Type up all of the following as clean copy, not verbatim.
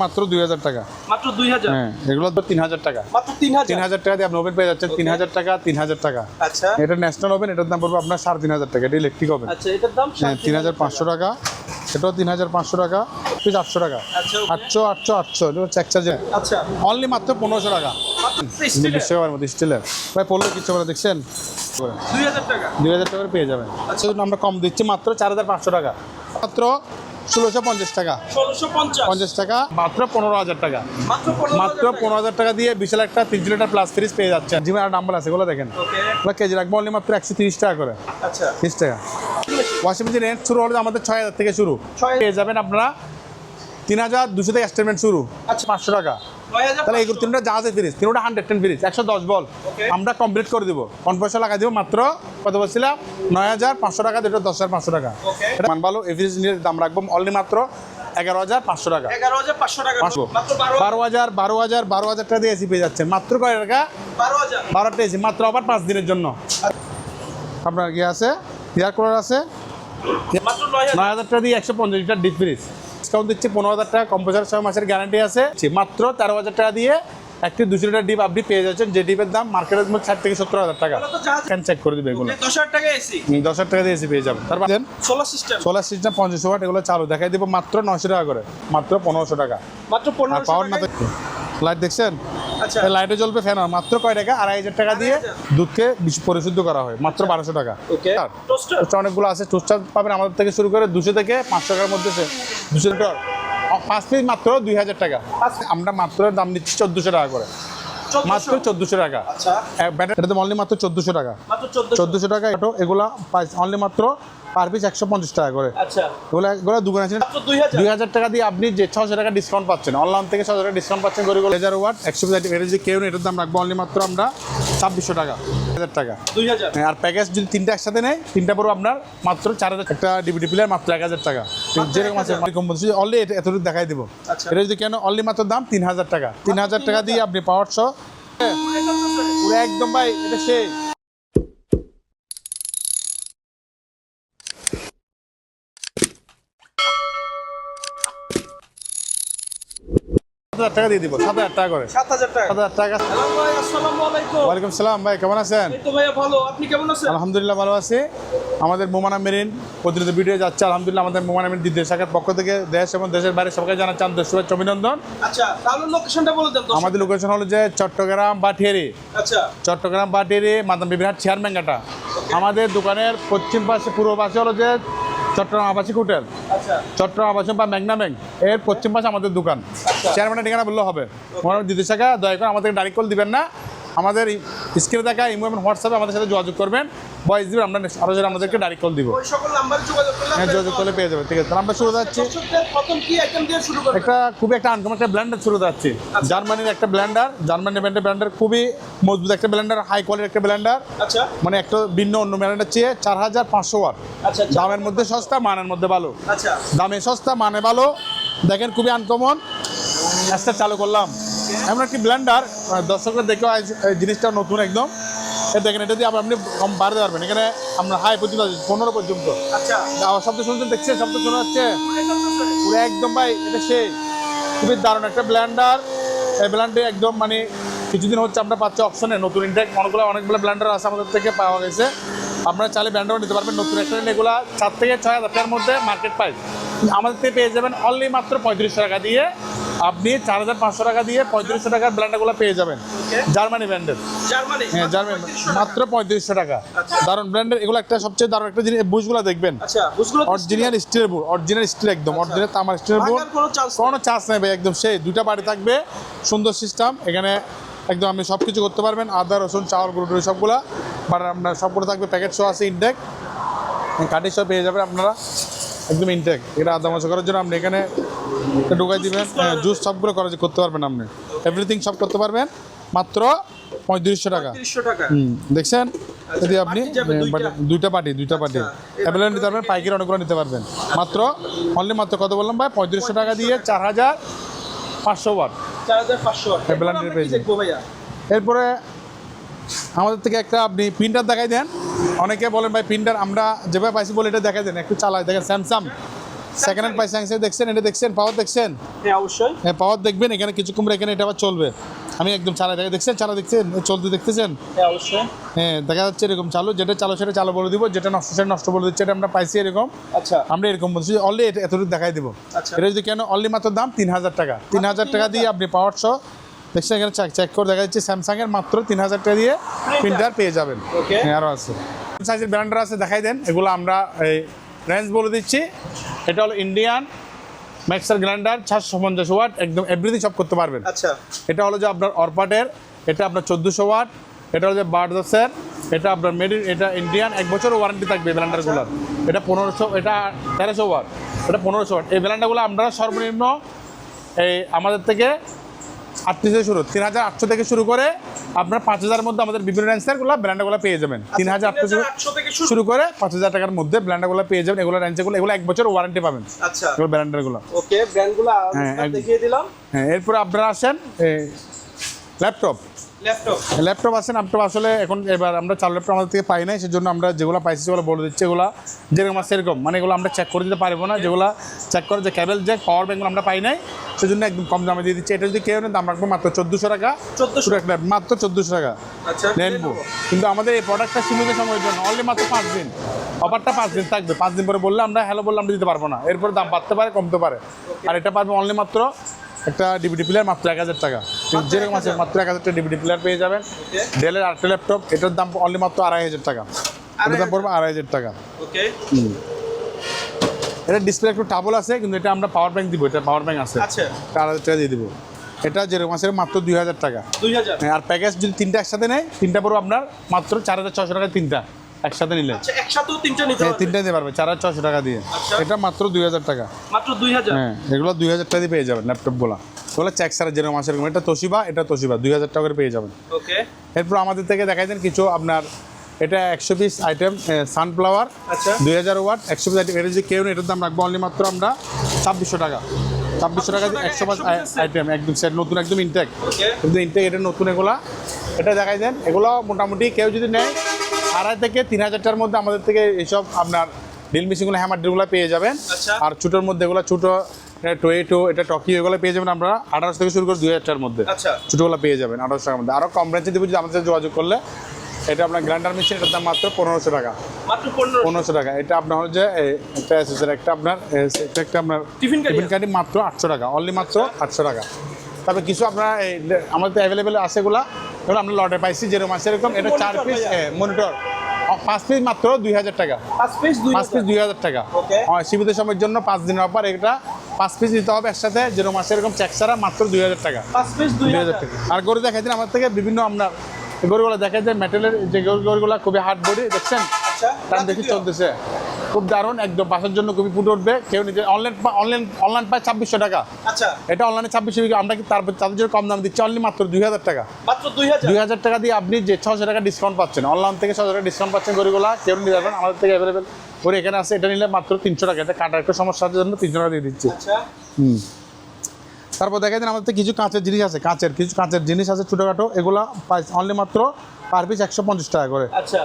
মাত্র 2000 টাকা। মাত্র 2000। হ্যাঁ, এগুলো তো 3000 টাকা। মাত্র 3000। 3000 টাকা দিয়ে আপনি ওভেন পেয়ে যাচ্ছেন। 3000 টাকা, 3000 টাকা। আচ্ছা, এটা ন্যাশনাল ওভেন, এটার দাম পড়বে আপনার 3500 টাকা। এটা ইলেকট্রিক ওভেন। আচ্ছা, এটার দাম 3500 টাকা। এটাও 3500 টাকা, পিস 800 টাকা। আচ্ছা, 800 800 800 এটা হচ্ছে এক চার্জে। আচ্ছা, অনলি মাত্র 1500 টাকা। মাত্র 30 টাকার মধ্যে স্টিলের ভাই পড়লে কিছু করে দেখছেন 2000 টাকা। 2000 টাকা পেয়ে যাবেন। আচ্ছা, আমরা কম দিচ্ছি মাত্র 4500 টাকা, মাত্র 1650 টাকা। 1650 টাকা, মাত্র 15000 টাকা। মাত্র মাত্র 15000 টাকা দিয়ে বিশাল একটা 3 লিটার প্লাস ফ্রিজ পেয়ে যাচ্ছেন। জিমের আর নাম্বার আছে, এগুলো দেখেন। ওকে, ওগুলো কেজি রাখবো অনলি মাত্র 130 টাকা করে। আচ্ছা, 30 টাকা। ওয়াশিং মেশিন রেন্ট শুরু হলে আমাদের 6000 থেকে শুরু। 6000 পেয়ে যাবেন আপনারা 3200 থেকে স্টেটমেন্ট শুরু। আচ্ছা, 500 টাকা। 9000। তাহলে এগুলো তিনটা জাহাজের ফ্রিজ, তিনটা 110 ফ্রিজ, 110 বল আমরা কমপ্লিট করে দিব। কোন পয়সা লাগাই দিব মাত্র কত বলছিলাম 9500 টাকা, দুটো 10500 টাকা। এটা মান ভালো। এই ফ্রিজ নিয়ে দাম রাখবো অনলি মাত্র 11500 টাকা। 11500 টাকা। মাত্র 12000 টাকা দিয়ে এসি পেয়ে যাচ্ছেন মাত্র কয় টাকা? 12000। 12টা এসি মাত্র, আবার 5 দিনের জন্য। আপনার কি আছে? এয়ার কুলার আছে মাত্র 9000 টাকা দিয়ে 150 লিটার ডিপ ফ্রিজ। ডিসকাউন্ট দিচ্ছি 15000 টাকা, কম্প্রেসার 6 মাসের গ্যারান্টি আছে। মাত্র 13000 টাকা দিয়ে একটি 200 লিটার ডিপ আপনি পেয়ে যাচ্ছেন, যে ডিপের দাম মার্কেটের মধ্যে 60 থেকে 70000 টাকা। ক্যান চেক করে দিবে এগুলো। 10000 টাকা এসি। 10000 টাকা দিয়ে এসি পেয়ে যাবেন। তারপর সোলার সিস্টেম। 50 ওয়াট, এগুলো চালু দেখাই দিব মাত্র 900 টাকা করে, মাত্র 1500 টাকা। মাত্র 1500 পাওয়ার না টাকা। লাইট দেখছেন? আচ্ছা, লাইটে জ্বলবে, ফ্যান মাত্র কয় টাকা? 2500 টাকা দিয়ে দুধকে পরিশুদ্ধ করা হয় মাত্র 1200 টাকা। ওকে, টোস্টার। টোস্টার অনেকগুলো আছে। টোস্টার পাবেন আমাদের থেকে শুরু করে 200 থেকে 500 টাকার মধ্যে। 200 লিটার 5 পিস মাত্র 2000 টাকা। আমরা মাত্র দাম নিচ্ছি 1400 টাকা করে, মাত্র 1400 টাকা। আচ্ছা, এটা তো অনলি মাত্র 1400 টাকা। মাত্র 1400। 1400 টাকা। এগুলা অনলি মাত্র পার পিস 150 টাকা করে। আচ্ছা, এগুলো দোকান আছে মাত্র 2000। 2000 টাকা দিয়ে আপনি যে 600 টাকা ডিসকাউন্ট পাচ্ছেন, অনলাইন থেকে 600 টাকা ডিসকাউন্ট পাচ্ছেন। গরিগুলো 1000 ওয়াট 150। এটা যদি কেউ নেই, এটার দাম রাখবো অনলি মাত্র আমরা 2600 টাকা। 1000 টাকা। 2000। আর প্যাকেজ যদি তিনটা একসাথে নেয়, তিনটা পড়বে আপনার মাত্র 4000। একটা ডিভিডি প্লেয়ার মাত্র 1000 টাকা। যেরকম আছে অনলি এতটুকু দেখাই দিব। আচ্ছা, এটা যদি কেন অনলি মাত্র দাম 3000 টাকা। 3000 টাকা দিয়ে আপনি পাওয়ার সহ পুরো একদম ভাই, এটা সেই টাকা দিয়ে দিব। 7000 টাকা করে। 7000 টাকা। 7000 টাকা। হ্যালো ভাই, আসসালামু আলাইকুম। ওয়ালাইকুম সালাম ভাই, কেমন আছেন? এই তো ভাইয়া ভালো, আপনি কেমন আছেন? আলহামদুলিল্লাহ ভালো আছি। আমাদের মোমানা মেরিন প্রতিনিধি ভিডিও যাচ্ছে আলহামদুলিল্লাহ। আমাদের মোমানা মেরিন দ্বিতীয় শাখার পক্ষ থেকে দেশ এবং দেশের বাইরে সবাইকে জানাচ্ছি আন্তরিক শুভেচ্ছা অভিনন্দন। আচ্ছা, তাহলে লোকেশনটা বলে দেন তো। আমাদের লোকেশন হলো যে চট্টগ্রাম বাটিয়ারি। আচ্ছা, চট্টগ্রাম বাটিয়ারি মাদাম বিবিরহাট চেয়ারম্যানঘাটা। আমাদের দোকানের পশ্চিম পাশে, পূর্ব পাশে হলো যে চট্টগ্রাম আবাসিক হোটেল, আচ্ছা, চট্টগ্রাম আবাসিক বা মেঘনা ব্যাংক, এর পশ্চিম পাশে আমাদের দোকান। চেয়ারম্যানের ঠিকানা বললে হবে। আমার দ্বিতীয় শাখা। দয়া করে আমাদের ডাইরেক্ট কল দিবেন না, আমাদের স্ক্রিনে দেখা ইমো এবং হোয়াটসঅ্যাপে আমাদের সাথে যোগাযোগ করবেন, ভয়েস দিবেন, আমরা আরও আমাদেরকে ডাইরেক্ট কল দিব। ওই সকল নাম্বারে যোগাযোগ করলে হ্যাঁ, যোগাযোগ করলে পেয়ে যাবে। ঠিক আছে, তাহলে আমরা শুরু যাচ্ছি। দর্শকদের প্রথম কি আইটেম দিয়ে শুরু করব? একটা খুবই একটা আনকমন একটা ব্লেন্ডার শুরু যাচ্ছি। জার্মানির একটা ব্লেন্ডার, জার্মানি ব্র্যান্ডের খুবই মজবুত একটা ব্লেন্ডার, হাই কোয়ালিটির একটা ব্লেন্ডার। আচ্ছা, মানে একটা ভিন্ন অন্য ব্র্যান্ডের চেয়ে 4500 ওয়াট। আচ্ছা, দামের মধ্যে সস্তা, মানের মধ্যে ভালো। আচ্ছা, দামে সস্তা, মানে ভালো। দেখেন খুবই আনকমন। একটা চালু করলাম এমন একটি ব্লেন্ডার, দর্শকরা দেখে এই জিনিসটা নতুন একদম। দেখেন, এটা দিয়ে আপনি কম বাড়তে পারবেন। এখানে আমরা হাই পর্যন্ত 15 পর্যন্ত। আচ্ছা, আবার শব্দ শুনছেন, দেখছেন শব্দ শোনা যাচ্ছে পুরো একদম ভাই, এটা সেই খুবই দারুণ একটা ব্লেন্ডার। এই ব্লেন্ডার একদম মানে কিছুদিন হচ্ছে আমরা পাচ্ছি অপশনে নতুন ইনটেক। অনেকগুলো ব্লেন্ডার আছে আমাদের থেকে পাওয়া গেছে। আপনারা চাইলে ব্লেন্ডারও নিতে পারবেন নতুন একটা। এগুলো 7 থেকে 6000 টাকার মধ্যে মার্কেট প্রাইস। আমাদের থেকে পেয়ে যাবেন অনলি মাত্র 3500 টাকা দিয়ে। আপনি 4500 টাকা দিয়ে 3500 টাকার ব্লেন্ডারগুলো পেয়ে যাবেন, জার্মানি ব্র্যান্ডের। জার্মানি। হ্যাঁ, জার্মানি মাত্র 3500 টাকা। দারুণ ব্র্যান্ডের এগুলো। একটা সবচেয়ে দারুণ একটা জিনিস, বুশগুলো দেখবেন। আচ্ছা, বুশগুলো অরিজিনাল স্টিলের বুশ, অরিজিনাল স্টিল একদম, অরিজিনাল তামার স্টিলের বুশ। কোনো চার্জ নেই ভাই, একদম সেই। দুইটা বাড়ি থাকবে, সুন্দর সিস্টেম। এখানে একদম আপনি সব কিছু করতে পারবেন। আদা, রসুন, চাউল, গুঁড়ো সবগুলা বাট আপনার সবগুলো থাকবে। প্যাকেট সহ আছে, ইনটেক কাঠি সহ পেয়ে যাবেন আপনারা একদম ইনটেক। এটা আদা মাছ করার জন্য আপনি এখানে ঢুকাই দিবেন। জুস সবগুলো করতে পারবেন আপনি, এভরিথিং সব করতে পারবেন মাত্র 3500 টাকা। দেখছেন, যদি আপনি দুইটা পার্টি অ্যাভেলেবল নিতে পারবেন, পাইকারি অনেকগুলো নিতে পারবেন মাত্র অনলি মাত্র কত বললাম ভাই? 3500 টাকা দিয়ে 4500 ওয়াট। 4500 ওয়াট। এরপরে আমাদের থেকে একটা আপনি প্রিন্টার দেখাই দেন। অনেকে বলেন ভাই প্রিন্টার আমরা যেভাবে পাইছি বলে এটা দেখাই দেন, একটু চালাই। দেখেন সেকেন্ড হ্যান্ড পাই স্যামসাং দেখছেন, এটা দেখছেন, পাওয়ার দেখছেন? হ্যাঁ অবশ্যই। হ্যাঁ পাওয়ার দেখবেন, এখানে কিছুক্ষণ পরে এখানে এটা আবার চলবে। আমি একদম চালাই দেখে দেখছেন, চালা দেখছেন, চলতে দেখতেছেন? হ্যাঁ অবশ্যই। হ্যাঁ দেখা যাচ্ছে এরকম চালু, যেটা চালু সেটা চালু বলে দিব, যেটা নষ্ট সেটা নষ্ট বলে দিচ্ছে। এটা আমরা পাইছি এরকম, আচ্ছা আমরা এরকম বলছি অনলি এতটুকু দেখাই দিব। আচ্ছা। এটা যদি কেন অনলি মাত্র দাম 3000 টাকা, 3000 টাকা দিয়ে আপনি পাওয়ার সহ দেখছেন, এখানে চেক করে দেখা যাচ্ছে স্যামসাং এর মাত্র 3000 টাকা দিয়ে প্রিন্টার পেয়ে যাবেন। Okay. হ্যাঁ আরও আছে সাইজের ব্র্যান্ডার আছে, দেখাই দেন। এগুলো আমরা এই রেঞ্জ বলে দিচ্ছি। এটা হলো ইন্ডিয়ান ম্যাক্সার গ্রাইন্ডার 750 ওয়াট, একদম এভরিথিং সব করতে পারবেন। আচ্ছা এটা হলো যে আপনার অরপাটের, এটা আপনার 1400 ওয়াট। এটা হলো যে বার্ডসের, এটা আপনার মেড ইন, এটা ইন্ডিয়ান, 1 বছর ওয়ারেন্টি থাকবে ব্লেন্ডারগুলোর। এটা 1500, এটা 1300 ওয়াট, এটা 1500 ওয়াট। এই ব্লেন্ডারগুলো আমরা সর্বনিম্ন এই আমাদের থেকে 38 থেকে শুরু, 3800 থেকে শুরু করে আপনার 5000 মধ্যে আমাদের বিভিন্ন রেঞ্জেরগুলো ব্র্যান্ডগুলো পেয়ে যাবেন। 3800 থেকে শুরু করে 5000 টাকার মধ্যে ব্র্যান্ডগুলো পেয়ে যাবেন। এগুলো রেঞ্জেগুলো, এগুলো 1 বছর ওয়ারেন্টি পাবেন আচ্ছা এগুলো ব্র্যান্ডেরগুলো। ওকে, ব্র্যান্ডগুলো হ্যাঁ, একদম। দেখিয়ে দিলাম। হ্যাঁ এরপরে আপনারা আসেন ল্যাপটপ। ল্যাপটপ আছেন, ল্যাপটপ আসলে এখন এবার আমরা চালু ল্যাপটপ আমাদের থেকে পাই নাই, সেজন্য আমরা যেগুলো পাইছি সেগুলো বলে দিচ্ছি। এগুলো যেরকম আছে সেরকম, মানে এগুলো আমরা চেক করে দিতে পারবো না। যেগুলো চেক করে যে কেবল যে পাওয়ার ব্যাঙ্কগুলো আমরা পাই নাই, সেজন্য একদম কম দামে দিয়ে দিচ্ছি। এটা যদি কেউ নেন দাম রাখবো মাত্র 1400 টাকা, 1400 টাকা, মাত্র 1400 টাকা আচ্ছা নেনবো। কিন্তু আমাদের এই প্রোডাক্টটা সীমিত সময়ের জন্য, অনলি মাত্র 5 দিন, অফারটা 5 দিন থাকবে। 5 দিন পরে বললে আমরা হ্যালো বললে আমরা দিতে পারবো না, এরপরে দাম বাড়তে পারে কমতে পারে। আর এটা পারবে অনলি মাত্র একটা ডিভিডি প্লেয়ার মাত্র 1000 টাকা, যেরকম আছে মাত্র 1000 টাকা ডিভিডি প্লেয়ার পেয়ে যাবেন। ডেলের আরেকটা ল্যাপটপ, এটার দাম অনলি মাত্র 2500 টাকা, এটার দাম পড়বে 2500 টাকা। ওকে, এটা ডিসপ্লে একটু টাবল আছে, কিন্তু এটা আমরা পাওয়ার ব্যাংক দিব, এটা পাওয়ার ব্যাংক আছে, আচ্ছা 4000 টাকা দিয়ে দিব। এটা যেরকম আছে মাত্র 2000 টাকা। 2000। আর প্যাকেজ যদি 3টা একসাথে নেয়, 3টা পড়বে আপনার মাত্র 4600 টাকা, 3টা একসাথে নিলে। আচ্ছা একসাথেও তিনটা নিতে হ্যাঁ হবে? 3টা নিতে পারবে 4600 টাকা দিয়ে। আচ্ছা। এটা মাত্র 2000 টাকা। মাত্র 2000। হ্যাঁ এগুলো 2000 টাকা দিয়ে পেয়ে যাবেন ল্যাপটপগুলো। ওগুলো চেক ছাড়া যেরকম আছে এরকম। এটা তোশিবা, এটা তোশিবা 2000 টাকা করে পেয়ে যাবেন। ওকে, এরপর আমাদের থেকে দেখাই দেন কিছু আপনার, এটা 100 পিস আইটেম সানফ্লাওয়ার, আচ্ছা 2000 ওয়াট 100 পিস আইটেম। এটা যদি কেউ নেই, এটার দাম রাখবো অনলি মাত্র আমরা 2600 টাকা। 2600 টাকা দিয়ে 100 পিস আইটেম, একদম সেট নতুন, একদম ইনটেক, ওকে কিন্তু ইনটেক এটা নতুন। এগুলা এটা দেখাই দেন। এগুলো মোটামুটি কেউ যদি নেয় 2500 থেকে 3000 টাকার মধ্যে আমাদের থেকে এইসব আপনার ড্রিল মেশিনগুলো, হ্যামার ড্রিলগুলো পেয়ে যাবেন। আচ্ছা। আর ছোটোর মধ্যে এগুলো ছোটো, টোয়েটো, এটা টকিও, এগুলো পেয়ে যাবেন আমরা 1800 থেকে শুরু করে 2000 টাকার মধ্যে। আচ্ছা ছোটোগুলো পেয়ে যাবেন 1800 টাকার মধ্যে। আরও কম রেঞ্জে দেবো যদি আমাদের সাথে যোগাযোগ করলে। এটা আপনার গ্রাইন্ডার মেশিন, এটার দাম মাত্র 1500 টাকা, মাত্র 1500 টাকা। এটা আপনার হচ্ছে একটা অ্যাসেসরি, একটা আপনার এটা একটা আপনার টিফিন কাঠি মাত্র 800 টাকা, অনলি মাত্র 800 টাকা। তবে কিছু আপনার আমাদের অ্যাভেলেবেল আছে, এগুলো আমরা লটে পাইছি যেরকম আছে এরকম। এটা 4 পিস মনিটর, 5 পিস মাত্র 2000 টাকা, 5 পিস 2000 টাকা। ওকে। সীমিত সময়ের জন্য 5 দিনের অফার। এটা 5 পিস নিতে হবে একসাথে, যেরকম আছে এরকম চেক ছাড়া, মাত্র 2000 টাকা, 5 পিস 2000 টাকা। আর গরু দেখাই দিন আমাদের থেকে বিভিন্ন আপনার গরুগুলো দেখাই দেন, মেটালের যে গরুগুলো খুবই হার্ড বডি, দেখছেন আচ্ছা টান দেখি চলতেছে, খুব দারুণ, একদম বাসার জন্য খুবই ফুটে উঠবে। কেউ নিজে অনলাইন পায় 2600 টাকা। আচ্ছা এটা অনলাইনে 2600, আমরা কি তারপর তাদের জন্য কম দাম দিচ্ছি, অনলি মাত্র 2000 টাকা। মাত্র 2000। 2000 টাকা দিয়ে আপনি যে 600 টাকা ডিসকাউন্ট পাচ্ছেন, অনলাইন থেকে 600 টাকা ডিসকাউন্ট পাচ্ছেন। গরুগুলা কেউ নিতে যাবেন আমাদের থেকে অ্যাভেলেবেল করে এখানে আছে। এটা নিলে মাত্র 300 টাকা। এটা কাটার একটা সমস্যা আছে জন্য 300 টাকা দিয়ে দিচ্ছি। আচ্ছা তারপর দেখা যায় আমাদের কিছু কাঁচের জিনিস আছে, কিছু কাঁচের জিনিস আছে ছোটোখাটো, এগুলো অনলি মাত্র পার পিস 150 টাকা করে। আচ্ছা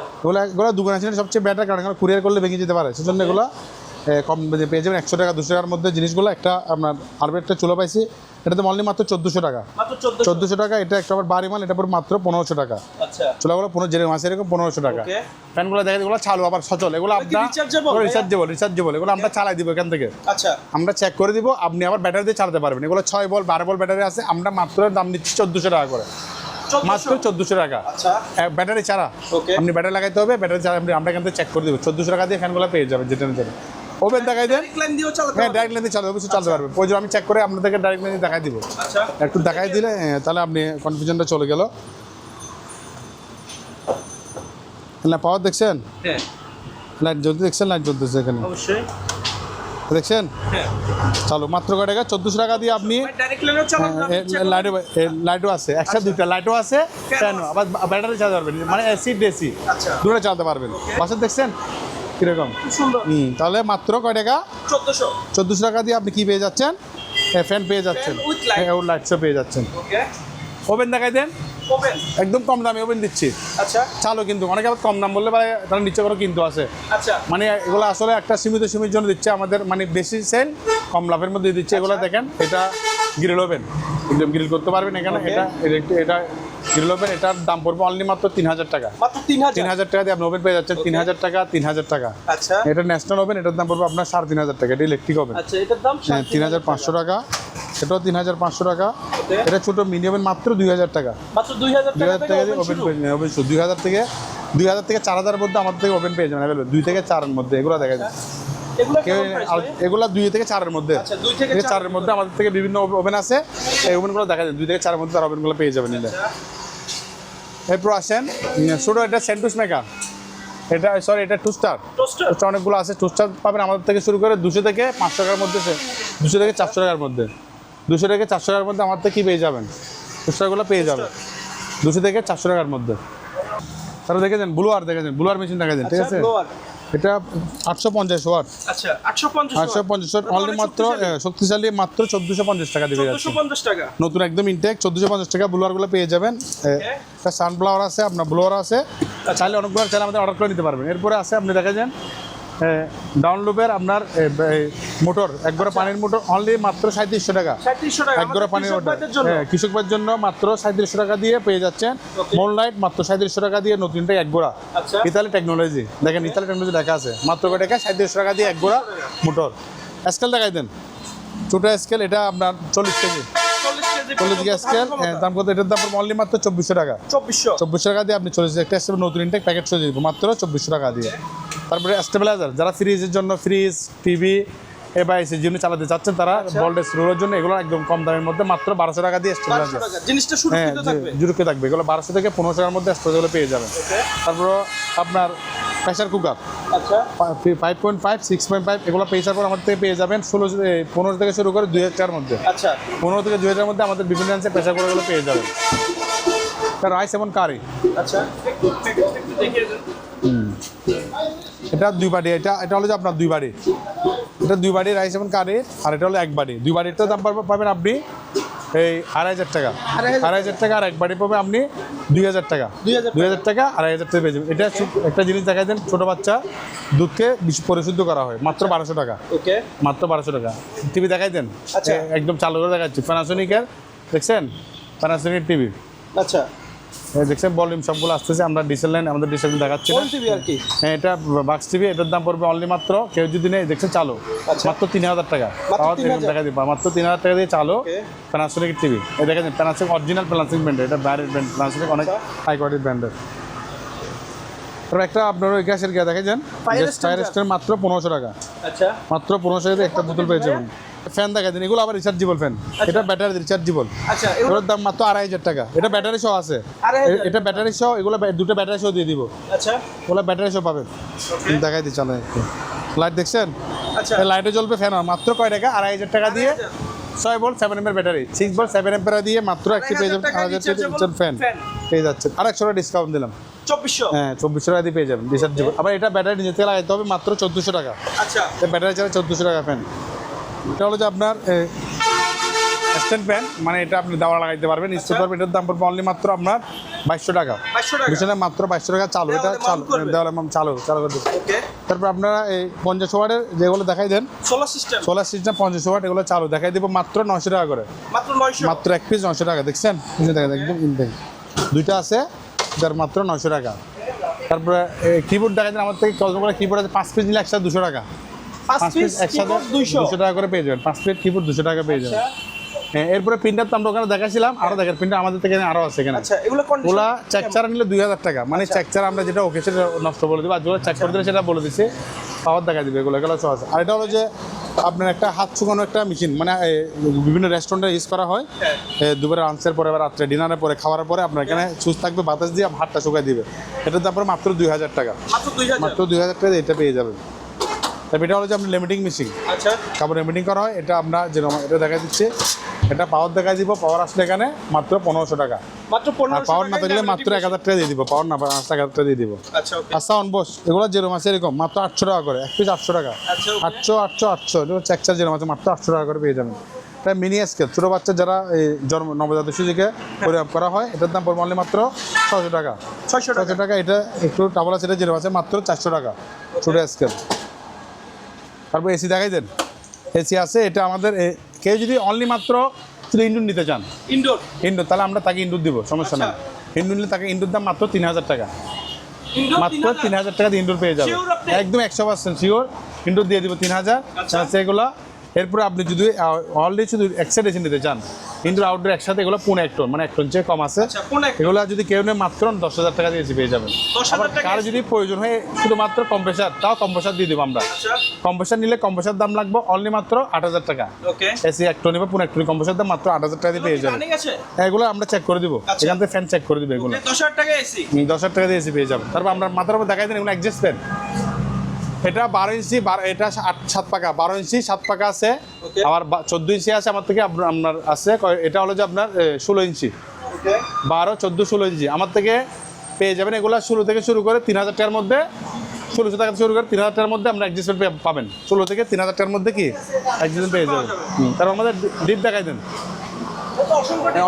এগুলো দোকানে ছিল সবচেয়ে বেটার, কারণ এগুলো কুরিয়ার করলে ভেঙে যেতে পারে, সেজন্য এগুলো কম পেয়ে যাবেন 100 টাকা 200 টাকার মধ্যে জিনিসগুলো। একটা আপনার আরও একটা চুলো পাইছি, এটাতে অনলি মাত্র 1400 টাকা, মাত্র 1400 টাকা। এটা একটা আবার বাড়ি মাল, এটা পর মাত্র 1500 টাকা। আচ্ছা চুলাগুলো 15 যেরকম আছে এরকম 1500 টাকা। ওকে। ফ্যানগুলো দেখা যায় এগুলো চালু আবার সচল, এগুলো আপনার রিচার্জেবল, এগুলো আমরা চালাই দিব এখান থেকে, আচ্ছা আমরা চেক করে দিব, আপনি আবার ব্যাটারি দিয়ে চালাতে পারবেন। এগুলো 6 ভোল্ট 12 ভোল্ট ব্যাটারি আছে, আমরা মাত্র দাম নিচ্ছি 1400 টাকা করে, মাত্র 1400 টাকা। আচ্ছা ব্যাটারি ছাড়া, ওকে। আপনি ব্যাটারি লাগাইতে হবে, ব্যাটারি ছাড়া আমরা এখান থেকে চেক করে দেবো। 1400 টাকা দিয়ে ফ্যানগুলো পেয়ে যাবেন যেটা নিতে। ওভেন দেখাই দেন, লাইন দিয়েও চালাতে হ্যাঁ হবে? ডাইরেক্ট লাইন দিয়ে চালাতে অবশ্যই চালাতে পারবে। প্রয়োজন আমি চেক করে আপনাদেরকে ডাইরেক্ট লাইন দিয়ে দেখাই দিব। আচ্ছা একটু দেখাই দিলে তাহলে আপনি কনফিউশনটা চলে গেল। না পাওয়ার দেখছেন, হ্যাঁ লাইট জ্বলতে দেখছেন, লাইট জ্বলতেছে এখানে অবশ্যই, দেখছেন। হ্যাঁ চলো মাত্র কয় টাকা, 1400 টাকা দিয়ে আপনি ডাইরেক্ট লাইনেও চালাতে হবে? লাইটও আছে, একসাথে দুইটা লাইটও আছে, ফ্যান আবার ব্যাটারি চালাতে পারবেন, মানে এসি ডিসি আচ্ছা দুটো চালাতে পারবেন। বাসা দেখছেন কিরকম, খুব সুন্দর। তাহলে মাত্র কয় টাকা, 1400 টাকা দিয়ে আপনি কি পেয়ে যাচ্ছেন, ফ্যান পেয়ে যাচ্ছেন, Fan with light. লাইটসও পেয়ে যাচ্ছেন। ওকে। ওভেন দেখাই দেন, ওপেন একদম কম দামে ওভেন দিচ্ছি। আচ্ছা চালু কিন্তু অনেকে আবার কম দাম বললে পারে তারা নিচে করে কিন্তু আছে, আচ্ছা মানে এগুলো আসলে একটা সীমিত সময়ের জন্য দিচ্ছে আমাদের, মানে বেশি সেল কম লাভের মধ্যে দিচ্ছে। এগুলো দেখেন, এটা গ্রিল ওভেন, একদম গ্রিল করতে পারবেন এখানে। Okay. এটা গ্রিল ওভেন, এটার দাম পড়বে অনলি মাত্র 3000 টাকা। মাত্র 3000 3000 টাকা দিয়ে আপনি ওভেন পেয়ে যাচ্ছেন। Okay. 3000 টাকা, 3000 টাকা। আচ্ছা এটা ন্যাশনাল ওভেন, এটার দাম পড়বে আপনার 3500 টাকা। এটা ইলেকট্রিক ওভেন। আচ্ছা এটার দাম 3500 টাকা। এটাও 3500 টাকা। Okay. এটা ছোট মিনি ওভেন মাত্র 2000 টাকা। মাত্র 2000 2000 টাকা টাকা থেকে দিয়ে ওপেন ওভেন শুরু। পেয়ে যাবেন। ওভেন 2000 থেকে 4000 মধ্যে আমাদের থেকে ওভেন পেয়ে যাবেন অ্যাভেলেবল। 2 থেকে 4 এর মধ্যে এগুলো দেখা যায়। এগুলো কেউ কেমন প্রাইস ভাই? এগুলো 2 থেকে 4 এর মধ্যে। আচ্ছা 2 থেকে 4 এর মধ্যে আমাদের থেকে বিভিন্ন ওভেন আছে। এই ওভেনগুলো দেখা যায় 2 থেকে 4 এর মধ্যে তার ওভেনগুলো পেয়ে যাবেন নিলে। এরপর আসেন ছোটো, এটা সেন্টুস মেকার, এটা সরি এটা টুস্টার। টোস্টার টুস্টার অনেকগুলো আছে। টুস্টার পাবেন আমাদের থেকে শুরু করে 200 থেকে 500 টাকার মধ্যে, 200 থেকে 400 টাকার মধ্যে। 200 থেকে 400 টাকার মধ্যে আমাদের থেকে কী পেয়ে যাবেন, টুস্টারগুলো পেয়ে যাবেন 200 থেকে 400 টাকার মধ্যে। তারপর দেখেছেন ব্লুয়ার, দেখেছেন ব্লুয়ার মেশিন দেখাচ্ছেন, ঠিক আছে। ব্লোয়ার এটা 850 ওয়াট। আচ্ছা 850 850 ওয়াট অনলি মাত্র শক্তিশালী, মাত্র 1450 টাকা দিবে যাচ্ছে। 1450 টাকা নতুন একদম ইনটেক 1450 টাকা ব্লোয়ারগুলো পেয়ে যাবেন। একটা সানফ্লাওয়ার আছে, আপনার ব্লোয়ার আছে, চাইলে অনেকগুলো চাইলে আমাদের অর্ডার করে নিতে পারবেন। এরপরে আছে আপনি দেখা যান ডাউনলুপের আপনার মোটর, একগোড়া পানির মোটর অনলি মাত্র 3700 টাকা। 3700 টাকা একগোড়া পানির মোটর কৃষকদের জন্য। কৃষকদের জন্য মাত্র 3700 টাকা দিয়ে পেয়ে যাচ্ছেন। Okay. মোল লাইট মাত্র 3700 টাকা দিয়ে নতুনটা একগোড়া। আচ্ছা ইতালি টেকনোলজি, দেখেন ইতালি টেকনোলজি লেখা আছে, মাত্র কয় টাকা, 3700 টাকা দিয়ে একগোড়া মোটর। স্কেল দেখাই দেন, ছোটো স্কেল, এটা আপনার 40 কেজি 40 কেজি স্কেল। দাম কত, এটার দাম অনলি মাত্র 2400 টাকা। 2400 টাকা দিয়ে আপনি 40 একটা নতুন ইনটেক প্যাকেট চলে দিব মাত্র 2400 টাকা দিয়ে। তারপরে স্টেবিলাইজার, যারা ফ্রিজের জন্য, ফ্রিজ, টিভি এবার এসে যেমনি চালাতে চাচ্ছেন তারা, ভোল্টেজ রোলের জন্য এগুলো একদম কম দামের মধ্যে মাত্র 1200 টাকা দিয়ে স্টেবিলাইজার। জিনিসটা সুরক্ষিত থাকবে। জুরুকে থাকবে এগুলো 1200 থেকে 1500 টাকার মধ্যে স্টেবিলাইজার পেয়ে যাবেন। তারপর আপনার প্রেসার কুকার আচ্ছা 5.5, 6.5 এগুলো পেয়েছার পর আমাদের থেকে পেয়ে যাবেন 15 থেকে শুরু করে 2000 টাকার মধ্যে। আচ্ছা 15 থেকে 2000 মধ্যে আমাদের বিভিন্ন রেঞ্জের প্রেসার কুকারগুলো পেয়ে যাবেন। রাইস এবং কারি, আচ্ছা একটু দেখিয়ে দেন। এটা 2 বাটি, এটা হলো যে আপনার 2 বাটি, এটা 2 বাটি রাইস এবং কারি, আর এটা হলো 1 বাটি। 2 বাটিটার দাম পাবেন আপনি এই 2500 টাকা। 2500 টাকা, আর 1 বাটি পাবে আপনি 2000 টাকা। 2000 টাকা, 2500 টাকা পেয়ে যাবেন। এটা একটা জিনিস দেখাই দেন, ছোটো বাচ্চা দুধকে পরিশুদ্ধ করা হয় মাত্র 1200 টাকা। ওকে মাত্র 1200 টাকা। টিভি দেখাই দেন, আচ্ছা। একদম চালু করে দেখাচ্ছি। প্যানাসোনিকের দেখছেন, প্যানাসোনিক টিভি আচ্ছা দেখছেন, ভলিউম সবগুলো আসতেছে। আমরা ডিসেল লাইন, আমাদের ডিসেল দেখাচ্ছি না। কোন টিভি আর কি? হ্যাঁ, এটা বাক্স টিভি, এটার দাম পড়বে অনলি মাত্র, কেউ যদি নেই দেখছেন চালু, আচ্ছা। মাত্র 3000 টাকা। মাত্র পাওয়ার 3000 দেখা দিবা মাত্র 3000 টাকা দিয়ে চালু Okay. Panasonic TV. এই দেখেন প্যানাসোনিক অরিজিনাল প্যানাসোনিক ব্র্যান্ডের, এটা ব্র্যান্ডেড ব্র্যান্ড, প্যানাসোনিক অনেক হাই কোয়ালিটির ব্র্যান্ডের। তারপর একটা আপনার ওই গ্যাসের গিয়া দেখে যান, Fire ফায়ার extinguisher। স্ট্যান্ড মাত্র 1500 টাকা। আচ্ছা মাত্র 1500 টাকা দিয়ে একটা বোতল পেয়ে যাবেন। ফ্যান দেখা দিন, এগুলো আবার রিচার্জেবল ফ্যান, এটা ব্যাটারি রিচার্জেবল। আচ্ছা এগুলো এগুলোর দাম মাত্র 2500 টাকা। এটা ব্যাটারি সহ আছে, 2500 এটা ব্যাটারি সহ, এগুলো দুটো ব্যাটারি সহ দিয়ে দিব। আচ্ছা ওগুলো ব্যাটারি সহ পাবেন। দেখাই দিই, চালাই একটু। লাইট দেখছেন, আচ্ছা লাইটে জ্বলবে, ফ্যান মাত্র কয় টাকা, 2500 টাকা দিয়ে 6 volt 7 ampere battery, 6 volt 7 ampere দিয়ে মাত্র একটি পেয়ে যাবেন। 2000 ফ্যান পেয়ে যাচ্ছে। আর 100 টাকা ডিসকাউন্ট দিলাম। 2400 হ্যাঁ, 2400 টাকা দিয়ে পেয়ে যাবেন রিচার্জেবল। আবার এটা ব্যাটারি নিজে থেকে লাগাইতে হবে মাত্র 1400 টাকা। আচ্ছা ব্যাটারি ছাড়া 1400 টাকা ফ্যান। এটা হলো যে আপনার স্ট্যান্ড ফ্যান, মানে এটা আপনি দেওয়া লাগাইতে পারবেন, স্টোর পারবেন। এটার দাম পড়বে অনলি মাত্র আপনার 2200 টাকা। 500 টাকা বিছানায় মাত্র 2200 টাকা চালু, এটা দেওয়ালে চালু, mount করবে? দেওয়ালে চালু করে দেবো। ওকে তারপর আপনারা এই 50 ওয়াটের যেগুলো দেখাই দেন, solar system solar system 50 watt, এগুলো চালু দেখাই দেবো মাত্র 900 টাকা করে। মাত্র 900 মাত্র এক পিস 900 টাকা, দেখছেন দেখা একদম ইনটেক, দুইটা আছে, যার মাত্র 900 টাকা। তারপরে কিবোর্ড দেখাই দেন, আমার থেকে কসমোগুলো কিবোর্ড আছে 5 পিস নিলে একসাথে 200 টাকা। 5 পিস একসাথে 200 টাকা করে পেয়ে যাবেন। 5 প্লেট কিবোর্ড 200 টাকা পেয়ে যাবেন। হ্যাঁ, এরপরে প্রিন্টার তো আমরা ওখানে দেখাছিলাম, আরও দেখেন প্রিন্টার আমাদের থেকে আরও আছে এখানে। আচ্ছা এগুলো কন্ডিশন ওগুলা চেকচার নিলে 2000 টাকা, মানে চেকচার আমরা যেটা ওকে সেটা নষ্ট বলে দেবো, আর যেগুলো চেক করে দিলে সেটা বলে দিচ্ছি, পাওয়ার দেখা দিবে, এগুলো সব আছে। আর এটা হলো যে আপনার একটা হাত শুকানো একটা মেশিন, মানে বিভিন্ন রেস্টুরেন্টে ইউজ করা হয়। দুপুরে লাঞ্চের পরে বা রাত্রে ডিনারের পরে খাওয়ার পরে আপনার এখানে সুইচ থাকবে, বাতাস দিয়ে হাতটা শুকাই দিবে। এটার দাম মাত্র 2000 টাকা। মাত্র 2000 মাত্র 2000 টাকা দিয়ে এটা পেয়ে যাবেন। তারপর এটা হলো যে আপনার লিমিটিং মেশিন, আচ্ছা কাপড় লিমিটিং করা হয়। এটা আমরা যেরকম এটা দেখা দিচ্ছে, এটা পাওয়ার দেখা দিব, পাওয়ার আসলে এখানে মাত্র 1500 টাকা। মাত্র আর 1500 পাওয়ার না থাকলে মাত্র 1000 টাকা দিয়ে দিব, পাওয়ার না 1000 টাকা দিয়ে দিব। আচ্ছা ওকে আচ্ছা অনবস এগুলো যেরকম আছে এরকম মাত্র 800 টাকা করে, এক পিস 800 টাকা। আচ্ছা 800 800 800 চেকচার যেরকম আছে মাত্র 800 টাকা করে পেয়ে যাবেন। এটা মিনি স্কেল, ছোটো বাচ্চা যারা এই জন্ম নবজাতক শিশুকে পরিমাপ করা হয়, এটার দাম পড়বে অনলি মাত্র 600 টাকা। 600 টাকা। এটা একটু ডাবল আছে, এটা যেরকম আছে মাত্র 400 টাকা ছোটো স্কেল। তারপর এসি দেখাই দেন, এসি আছে। এটা আমাদের কেউ যদি অনলি মাত্র শুধু ইনডোর নিতে চান, ইনডোর তাহলে আমরা তাকে ইনডোর দিব, সমস্যা নেই। ইনডোর নিলে তাকে ইনডোর দাম মাত্র 3000 টাকা, মাত্র 3000 টাকা দিয়ে ইনডোর পেয়ে যাবে। Sure আপনি? একদম 100% শিওর ইনডোর দিয়ে দিব 3000। সেগুলো এরপরে আপনি যদি অলরেডি শুধু একসাথে এসে নিতে চান, ইনডোর আউটডোর একসাথে, এগুলো 1.5 টন, মানে 1 টন চেয়ে কম আছে। আচ্ছা, 1.5 এগুলো যদি কেউ নেয় মাত্র 10,000 টাকা দিয়ে এসে পেয়ে যাবেন। 10,000 আবার টাকা কারো যদি প্রয়োজন হয় শুধুমাত্র কম্প্রেসার, তাও কম্প্রেসার দিয়ে দেবো আমরা। আচ্ছা কম্প্রেসার নিলে কম্প্রেসার দাম লাগবে অনলি মাত্র 8,000 টাকা। ওকে এসি 1 টন বা 1.5 টন কম্প্রেসার দাম মাত্র 8,000 টাকা দিয়ে পেয়ে যাবেন। রানিং আছে এগুলো আমরা চেক করে দিব, আচ্ছা। এখান থেকে ফ্যান চেক করে দিব এগুলো। 10,000 টাকা এসি 10,000 টাকা দিয়ে এসি পেয়ে যাবেন। তারপর আমরা মাথার উপর দেখাই দেন এগুলো অ্যাডজাস্ট ফ্যান। এটা 12 ইঞ্চি, এটা 7 পাকা, 12 ইঞ্চি 7 পাকা আছে। Okay. আবার 14 ইঞ্চি আছে আমার থেকে, আপনার আছে এটা হলো যে আপনার 16 ইঞ্চি। ওকে 12, 14, 16 ইঞ্চি আমার থেকে পেয়ে যাবেন। এগুলো 16 থেকে শুরু করে 3,000 টাকার মধ্যে, 1600 টাকা থেকে শুরু করে 3,000 টাকার মধ্যে আমরা অ্যাডজাস্টমেন্ট পাবেন। 16 থেকে 3,000 টাকার মধ্যে কি অ্যাডজাস্টমেন্ট পেয়ে যাবেন। তারপর আমাদের ডিপ দেখাই দেন।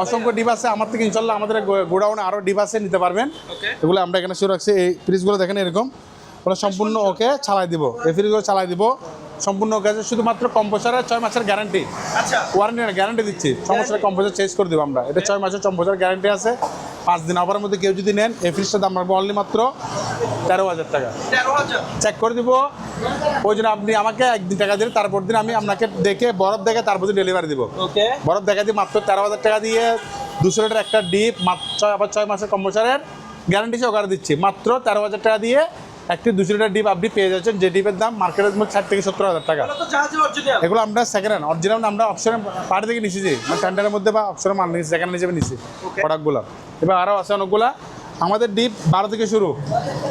অসংখ্য ডিপ আছে আমার থেকে, ইনশাল্লাহ আমাদের গোডাউনে আরও ডিপ আছে, নিতে পারবেন। ওকে এগুলো আমরা এখানে শুরু রাখছি। এই ফ্রিজগুলো দেখেন এরকম, ওগুলো সম্পূর্ণ ওকে চালাই দিব, এই ফ্রিজগুলো চালাই দিব সম্পূর্ণ ওকে আছে। শুধুমাত্র কম্প্রেসারের 6 মাসের গ্যারান্টি, আচ্ছা ওয়ারেন্টি না, গ্যারান্টি দিচ্ছি। সমস্যা কম্প্রেসার চেঞ্জ করে দেবো আমরা। এটা 6 মাসের কম্প্রেসার গ্যারান্টি আছে। 5 দিন আবারের মধ্যে কেউ যদি নেন, এই ফ্রিজটার দাম রাখবো অনলি মাত্র 13,000 টাকা। 13,000 চেক করে দিব, ওই জন্য আপনি আমাকে একদিন টাকা দিলে তারপর দিন আমি আপনাকে দেখে বরফ দেখে তারপর দিন ডেলিভারি দিব। ওকে বরফ দেখা দিয়ে মাত্র 13,000 টাকা দিয়ে 200 লিটার একটা ডিপ, মাত্র আবার 6 মাসের কম্প্রেসারের গ্যারান্টি সহকারে দিচ্ছি। মাত্র 13,000 টাকা দিয়ে একটি 200 লিটার ডিপ আপনি পেয়ে যাচ্ছেন, যে ডিপের দাম মার্কেটের মধ্যে 60 থেকে 70,000 টাকা। এটা তো জাহাজের অরিজিনাল এগুলো আমরা সেকেন্ড হ্যান্ড, অরিজিনাল আমরা অপশনে পাড়ি থেকে নিছি, মানে টেন্ডারের মধ্যে বা অপশনে মাল নিয়েছি, সেকেন্ড হিসেবে নিছি প্রোডাক্টগুলো। এবার আরও আছে অনেকগুলা। আমাদের ডিপ 12 থেকে শুরু,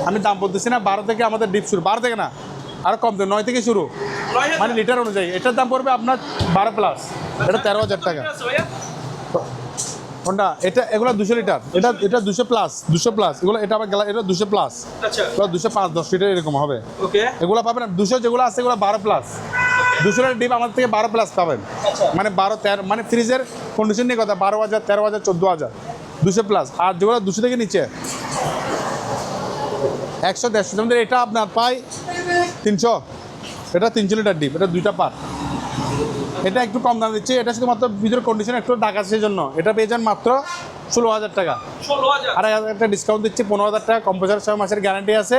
আমি দাম বলতেছি না, 12 থেকে আমাদের ডিপ শুরু, 12 থেকে না আরও কম থেকে 9 থেকে শুরু, 9,000 মানে লিটার অনুযায়ী। এটার দাম পড়বে আপনার 12+, এটা 13,000 টাকা। কোনটা এটা? এগুলো 200 লিটার, এটা 200+, এগুলো এটা আবার এটা 200+, আচ্ছা এগুলো 205, 10 লিটার এরকম হবে। ওকে এগুলো পাবেন না, 200 যেগুলো আছে এগুলো 12+, 200 লিটার ডিপ আমাদের থেকে 12+ পাবেন। আচ্ছা মানে 12, 13, মানে ফ্রিজের কন্ডিশন নিয়ে কথা, 12,000, 13,000, 14,000, 200+। আর যেগুলো 200 থেকে নিচে 100, 150, যেমন এটা আপনার পাই 300, এটা 300 লিটার ডিপ, এটা 2টা পার। এটা একটু কম দাম দিচ্ছে, এটা শুধুমাত্র ভিতরের কন্ডিশন একটু ঢাকা সেই জন্য। এটা পেয়ে যান মাত্র 16,000 টাকা। 16,000 আর 1,000 টাকা ডিসকাউন্ট দিচ্ছি, 15,000 টাকা। কম্প্রেসার 6 মাসের গ্যারান্টি আছে।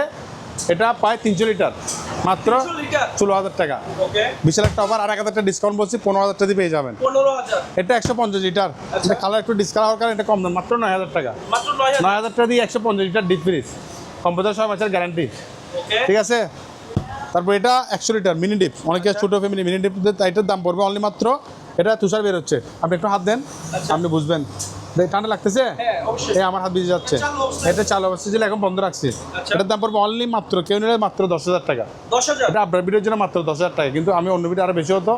এটা পায় 300 লিটার, মাত্র 300 লিটার 16,000 টাকা। ওকে বিশাল একটা অফার, আর 1,000 টাকা ডিসকাউন্ট বলছি, 15,000 টাকা দিয়ে পেয়ে যাবেন। 15,000 এটা 150 লিটার, এটা কালার একটু ডিসকাউন্ট হওয়ার কারণে এটা কম দাম, মাত্র 9,000 টাকা। মাত্র 9,000 9,000 টাকা দিয়ে 150 লিটার ডিপ ফ্রিজ, কম্প্রেসার 6 মাসের গ্যারান্টি, ওকে ঠিক আছে। তারপর এটা 100 লিটার মিনি ডিপ, অনেকে ছোটো ফ্যামিলি মিনি ডিপ, এটার দাম পড়বে অনলি মাত্র, এটা তুষার বের হচ্ছে, আপনি একটু হাত দেন, আপনি বুঝবেন। ঠান্ডা লাগতেছে, হ্যাঁ অবশ্যই এই আমার হাত ভিজে যাচ্ছে। এটা চালু অবস্থা ছিল, এখন বন্ধ রাখছি। আচ্ছা। এটার দাম পড়বে অনলি মাত্র, কেউ নিলে মাত্র 10,000 টাকা। 10,000 এটা আপনার ভিডিওর জন্য মাত্র 10,000 টাকা, কিন্তু আমি অন্য ভিডিও আরও বেশি হতো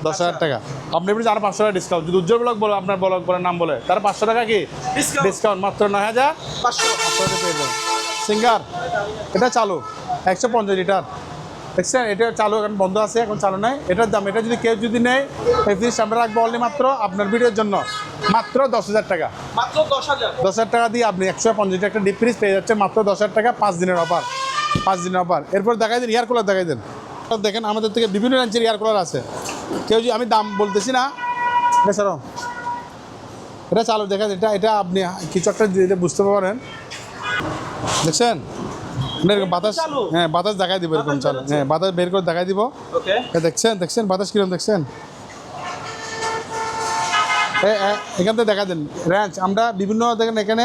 10,000 টাকা। আপনার ভিডিও আরও 500 টাকা ডিসকাউন্ট, যদি উজ্জ্বল ব্লগ বলো, আপনার ব্লগ বলে নাম বলে, তার 500 টাকা কি ডিসকাউন্ট ডিসকাউন্ট, মাত্র 9,500 টাকা পেয়ে যাবেন। সিঙ্গার এটা চালু 150 লিটার, দেখছেন এটা চালু, এখন বন্ধ আছে, এখন চালু নাই। এটার দাম, এটা যদি কেউ যদি নেয়, এই ফ্রিজ সামনে রাখবো অনলি মাত্র আপনার ভিডিওর জন্য মাত্র 10,000 টাকা। মাত্র 10,000 10,000 টাকা দিয়ে আপনি 150 একটা ডিপ ফ্রিজ পেয়ে যাচ্ছে মাত্র 10,000 টাকা, 5 দিনের অফার, 5 দিনের অফার। এরপর দেখাই দিন এয়ার কুলার, দেখাই দেন। দেখেন আমাদের থেকে বিভিন্ন রেঞ্জের এয়ার কুলার আছে। কেউ যদি, আমি দাম বলতেছি না, বেচারো এটা চালু দেখা, এটা আপনি কিছু একটা দিলে বুঝতে পারেন, দেখছেন এরকম বাতাস, চালু? হ্যাঁ বাতাস দেখাই দিব, এরকম বাতাস চালু, বেরোচ্ছে? হ্যাঁ বাতাস বের করে দেখাই দিব। ওকে দেখছেন বাতাস কিরকম, দেখছেন এখান থেকে দেখা দেন রেঞ্জ। আমরা বিভিন্ন দেখেন এখানে